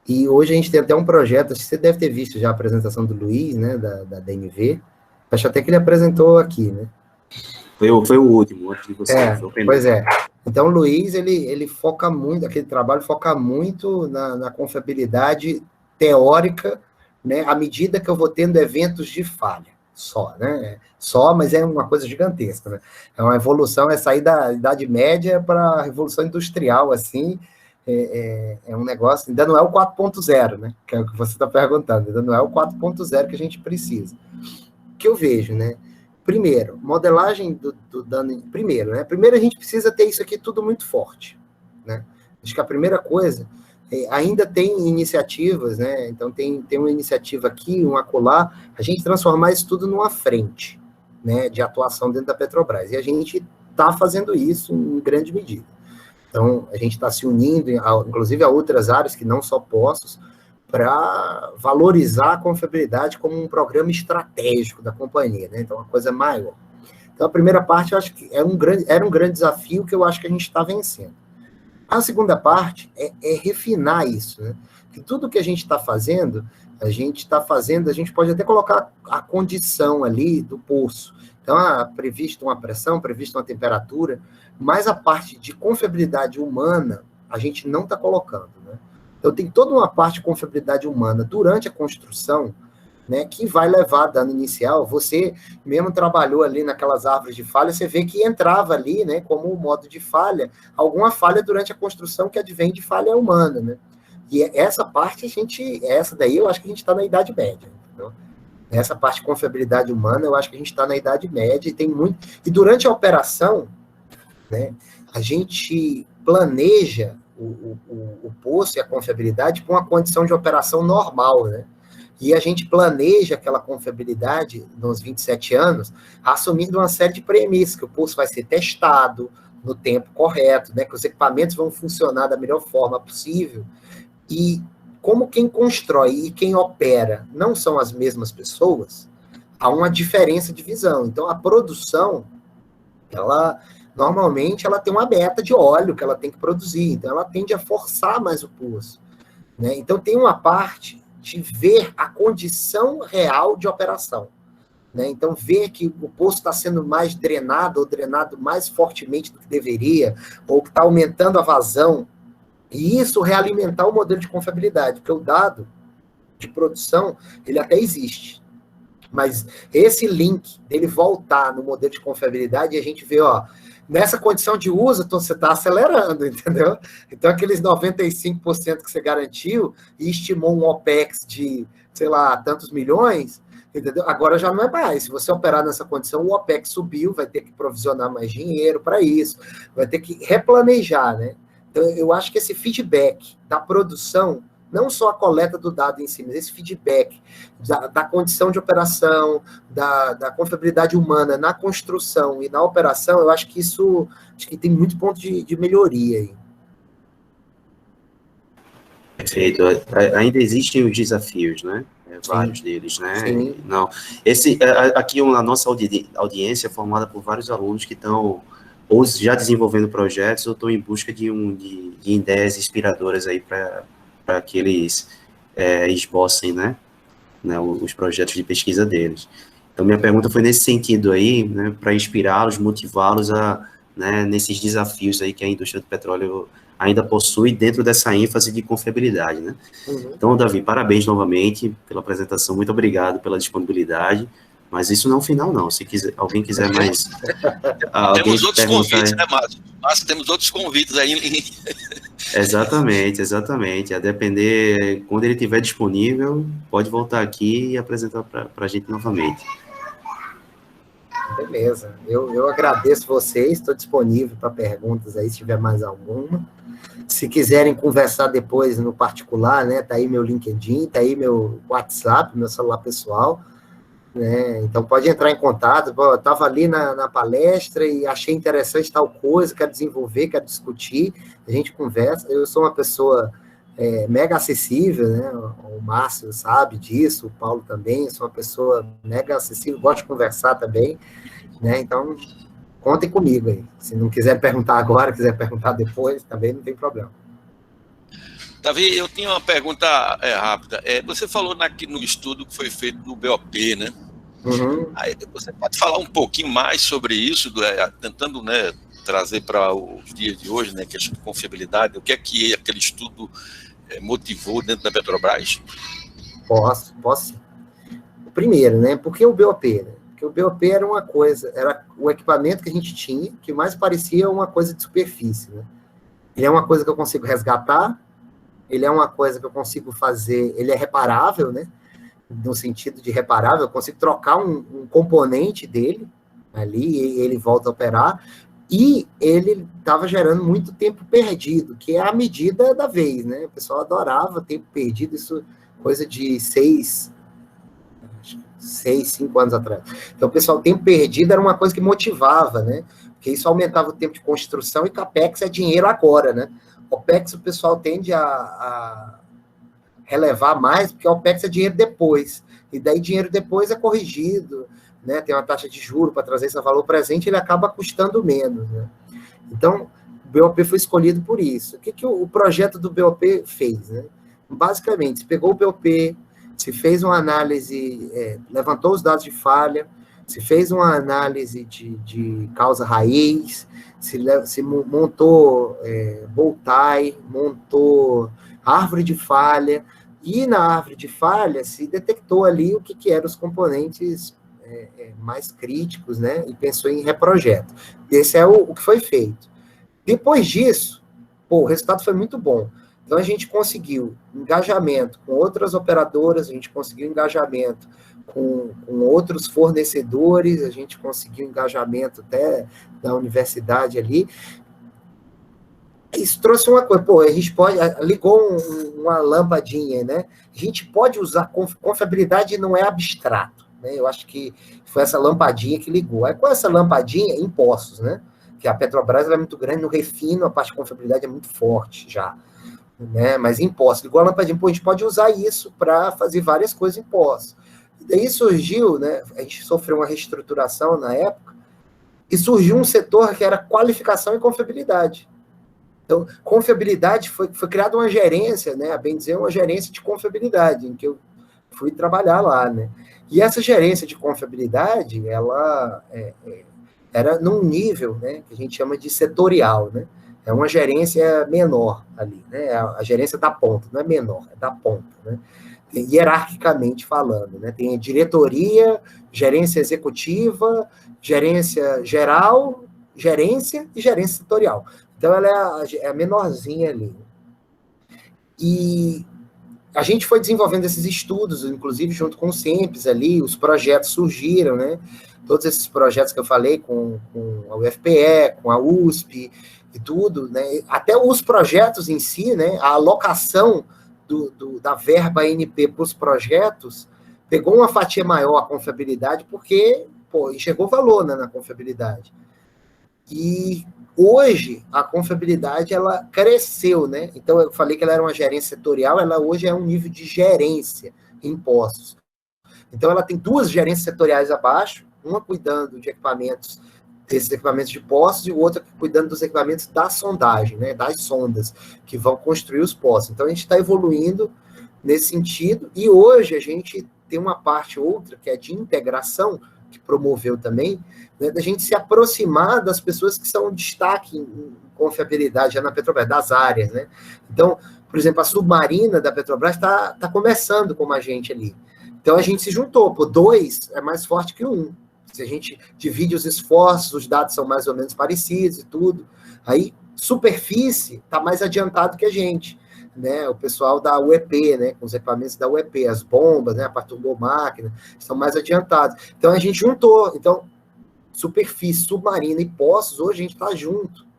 E hoje a gente tem até um projeto, você deve ter visto já a apresentação do Luiz, né, da DNV, acho até que ele apresentou aqui, né? Foi o último, antes de você. Pois é. Então, o Luiz, ele foca muito, aquele trabalho foca muito na confiabilidade teórica, né, à medida que eu vou tendo eventos de falha, só, né? Só, mas é uma coisa gigantesca, né? É uma evolução, é sair da Idade Média para a Revolução Industrial, assim, é um negócio, ainda não é o 4.0, né? Que é o que você está perguntando, ainda não é o 4.0 que a gente precisa. O que eu vejo, né? Primeiro, modelagem do dano. Primeiro, né? Primeiro a gente precisa ter isso aqui tudo muito forte, né? Acho que a primeira coisa, ainda tem iniciativas, né? Então tem uma iniciativa aqui, um acolá, a gente transformar isso tudo numa frente, né? De atuação dentro da Petrobras. E a gente está fazendo isso em grande medida. Então, a gente está se unindo, inclusive, a outras áreas que não só Poços, para valorizar a confiabilidade como um programa estratégico da companhia, né? Então, uma coisa maior. Então, a primeira parte, eu acho que era um grande desafio que eu acho que a gente está vencendo. A segunda parte é refinar isso, né? Que tudo que a gente está fazendo, a gente pode até colocar a condição ali do poço. Então, prevista uma pressão, prevista uma temperatura, mas a parte de confiabilidade humana, a gente não está colocando, né? Então, tem toda uma parte de confiabilidade humana durante a construção, né, que vai levar a dano inicial. Você mesmo trabalhou ali naquelas árvores de falha, você vê que entrava ali, né, como modo de falha, alguma falha durante a construção que advém de falha humana, né? E essa parte, essa daí eu acho que a gente está na Idade Média, entendeu? Essa parte de confiabilidade humana, eu acho que a gente está na Idade Média e tem muito... E durante a operação, né, a gente planeja o poço e a confiabilidade para uma condição de operação normal, né? E a gente planeja aquela confiabilidade nos 27 anos, assumindo uma série de premissas, que o poço vai ser testado no tempo correto, né, que os equipamentos vão funcionar da melhor forma possível. E como quem constrói e quem opera não são as mesmas pessoas, há uma diferença de visão. Então, a produção, normalmente, ela tem uma meta de óleo que ela tem que produzir, então ela tende a forçar mais o poço, né? Então, tem uma parte de ver a condição real de operação, né? Então, ver que o poço está sendo mais drenado, ou drenado mais fortemente do que deveria, ou que está aumentando a vazão, e isso realimentar o modelo de confiabilidade, porque o dado de produção, ele até existe, mas esse link dele voltar no modelo de confiabilidade, a gente vê, ó, nessa condição de uso, você está acelerando, entendeu? Então, aqueles 95% que você garantiu e estimou um OPEX de, sei lá, tantos milhões, entendeu? Agora já não é mais. Se você operar nessa condição, o OPEX subiu, vai ter que provisionar mais dinheiro para isso, vai ter que replanejar, né? Então, eu acho que esse feedback da produção, não só a coleta do dado em si, mas esse feedback da condição de operação, da confiabilidade humana na construção e na operação, eu acho que isso acho que tem muito ponto de melhoria aí. Perfeito. Ainda existem os desafios, né? Vários deles, né? Sim. Não, aqui a nossa audiência é formada por vários alunos que estão ou já desenvolvendo projetos ou estão em busca de ideias inspiradoras aí para que eles esbocem, né, os projetos de pesquisa deles. Então, minha pergunta foi nesse sentido aí, né, para inspirá-los, motivá-los né, nesses desafios aí que a indústria do petróleo ainda possui dentro dessa ênfase de confiabilidade, né? Uhum. Então, Davi, parabéns novamente pela apresentação, muito obrigado pela disponibilidade, mas isso não é o final, não. Se alguém quiser mais... Temos outros convites, né, Márcio? Márcio, temos outros convites aí. Exatamente. A depender, quando ele estiver disponível, pode voltar aqui e apresentar para a gente novamente. Beleza. Eu agradeço vocês, estou disponível para perguntas aí, se tiver mais alguma. Se quiserem conversar depois no particular, né, tá aí meu LinkedIn, tá aí meu WhatsApp, meu celular pessoal, né, então pode entrar em contato. Eu estava ali na palestra e achei interessante tal coisa, quero desenvolver, quero discutir, a gente conversa. Eu sou uma pessoa mega acessível, né, o Márcio sabe disso, o Paulo também, sou uma pessoa mega acessível, gosto de conversar também, né, então contem comigo aí. Se não quiser perguntar agora, quiser perguntar depois, também não tem problema. Davi, eu tinha uma pergunta rápida. Você falou no estudo que foi feito no BOP, né? Uhum. Aí você pode falar um pouquinho mais sobre isso, tentando, né, trazer para os dias de hoje, né, questão de confiabilidade, o que é que aquele estudo motivou dentro da Petrobras? Posso. Primeiro, né, por que o BOP, né? Porque o BOP era uma coisa, era o equipamento que a gente tinha, que mais parecia uma coisa de superfície, né? Ele é uma coisa que eu consigo resgatar, ele é uma coisa que eu consigo fazer, ele é reparável, né? No sentido de reparável, eu consigo trocar um componente dele ali, e ele volta a operar, e ele estava gerando muito tempo perdido, que é a medida da vez, né? O pessoal adorava tempo perdido, isso coisa de 5 anos atrás. Então, o pessoal, tempo perdido era uma coisa que motivava, né? Porque isso aumentava o tempo de construção, e CAPEX é dinheiro agora, né? OPEX o pessoal tende a relevar mais, porque OPEX é dinheiro depois, e daí dinheiro depois é corrigido, né? Tem uma taxa de juros para trazer esse valor presente, ele acaba custando menos, né? Então, o BOP foi escolhido por isso. O que o projeto do BOP fez, né? Basicamente, se pegou o BOP, se fez uma análise, levantou os dados de falha, se fez uma análise de causa raiz, se montou bow-tie, montou árvore de falha, e na árvore de falha se detectou ali o que eram os componentes mais críticos, né, e pensou em reprojeto. Esse é o que foi feito. Depois disso, o resultado foi muito bom. Então, a gente conseguiu engajamento com outras operadoras, a gente conseguiu engajamento com outros fornecedores, a gente conseguiu engajamento até da universidade ali. Isso trouxe uma coisa, a gente ligou uma lampadinha, né? A gente pode usar, confiabilidade não é abstrato, né? Eu acho que foi essa lampadinha que ligou. Aí, com essa lampadinha, impostos, né? Que a Petrobras é muito grande, no refino a parte de confiabilidade é muito forte já, né? Mas impostos, ligou a lampadinha, a gente pode usar isso para fazer várias coisas em impostos. E daí surgiu, né? A gente sofreu uma reestruturação na época, e surgiu um setor que era qualificação e confiabilidade. Então, confiabilidade foi criada uma gerência, né? A bem dizer, uma gerência de confiabilidade, em que eu fui trabalhar lá, né? E essa gerência de confiabilidade, ela era num nível, né, que a gente chama de setorial, né? É uma gerência menor ali, né? A gerência da ponta, não é menor, é da ponta, né? Hierarquicamente falando, né? Tem a diretoria, gerência executiva, gerência geral, gerência e gerência setorial. Então, ela é a menorzinha ali. E a gente foi desenvolvendo esses estudos, inclusive junto com o SEMPES ali, os projetos surgiram, né? Todos esses projetos que eu falei com a UFPE, com a USP, e tudo, né? Até os projetos em si, né? A alocação da verba ANP para os projetos pegou uma fatia maior a confiabilidade porque, enxergou valor, né, na confiabilidade. E hoje a confiabilidade ela cresceu, né? Então eu falei que ela era uma gerência setorial, ela hoje é um nível de gerência em impostos. Então ela tem 2 gerências setoriais abaixo, uma cuidando de equipamentos, desses equipamentos de postos, e o outro cuidando dos equipamentos da sondagem, né, das sondas que vão construir os postos. Então a gente está evoluindo nesse sentido, e hoje a gente tem uma parte outra que é de integração, que promoveu também, né, da gente se aproximar das pessoas que são destaque em confiabilidade já na Petrobras, das áreas, né? Então, por exemplo, a submarina da Petrobras está começando como a gente ali. Então a gente se juntou, 2 é mais forte que 1. Se a gente divide os esforços, os dados são mais ou menos parecidos e tudo. Aí, superfície está mais adiantado que a gente, né? O pessoal da UEP, né? Com os equipamentos da UEP, as bombas, né? A parte turbomáquina, estão mais adiantados. Então, a gente juntou. Então, superfície, submarina e poços, hoje a gente está junto.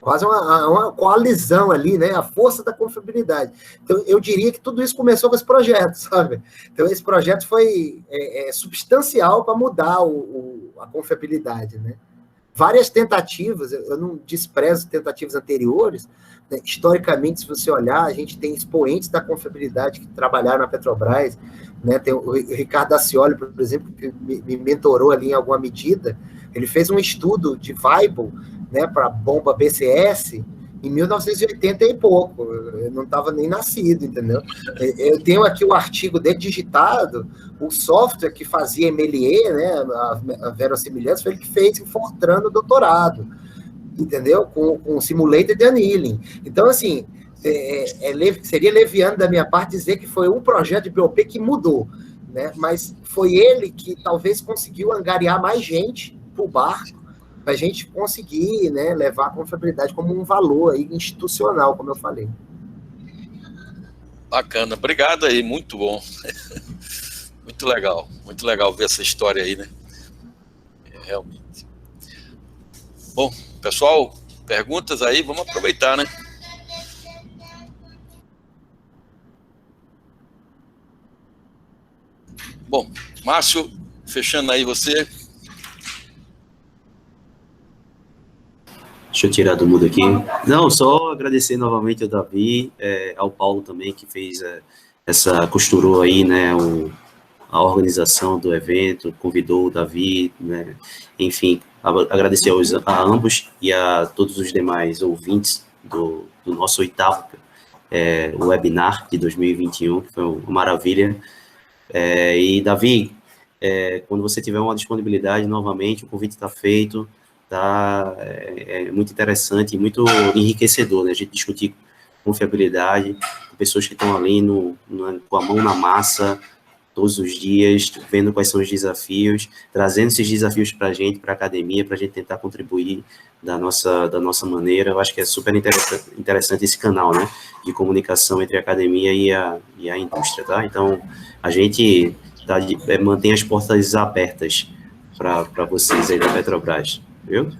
Quase uma coalizão ali, né? A força da confiabilidade. Então, eu diria que tudo isso começou com esse projeto, sabe? Então, esse projeto foi substancial para mudar a confiabilidade, né? Várias tentativas, eu não desprezo tentativas anteriores, né? Historicamente, se você olhar, a gente tem expoentes da confiabilidade que trabalharam na Petrobras, né? Tem o Ricardo Dacioli, por exemplo, que me mentorou ali em alguma medida, ele fez um estudo de Weibull, né, para bomba BCS, em 1980 e pouco, eu não estava nem nascido, entendeu? Eu tenho aqui o artigo dele digitado, o software que fazia MLE, né, a verossimilhança, foi ele que fez em Fortran no doutorado, entendeu? Com simulated annealing. Então, assim, seria leviano da minha parte dizer que foi um projeto de BOP que mudou, né? Mas foi ele que talvez conseguiu angariar mais gente para o barco, para a gente conseguir, né, levar a confiabilidade como um valor aí institucional, como eu falei. Bacana, obrigado aí, muito bom. Muito legal ver essa história aí, né? Realmente. Bom, pessoal, perguntas aí, vamos aproveitar, né? Bom, Márcio, fechando aí você. Deixa eu tirar do mudo aqui. Não, só agradecer novamente ao Davi, ao Paulo também, que fez costurou aí, né, a organização do evento, convidou o Davi, né, enfim, agradecer a ambos e a todos os demais ouvintes do nosso 8º webinar de 2021, que foi uma maravilha. E, Davi, quando você tiver uma disponibilidade, novamente, o convite está feito. Tá, muito interessante e muito enriquecedor, né? A gente discutir confiabilidade com pessoas que estão ali com a mão na massa todos os dias, vendo quais são os desafios, trazendo esses desafios para a gente, para a academia, para a gente tentar contribuir da nossa maneira. Eu acho que é super interessante esse canal, né, de comunicação entre a academia e a indústria, tá? Então, a gente mantém as portas abertas para vocês aí da Petrobras. Viu?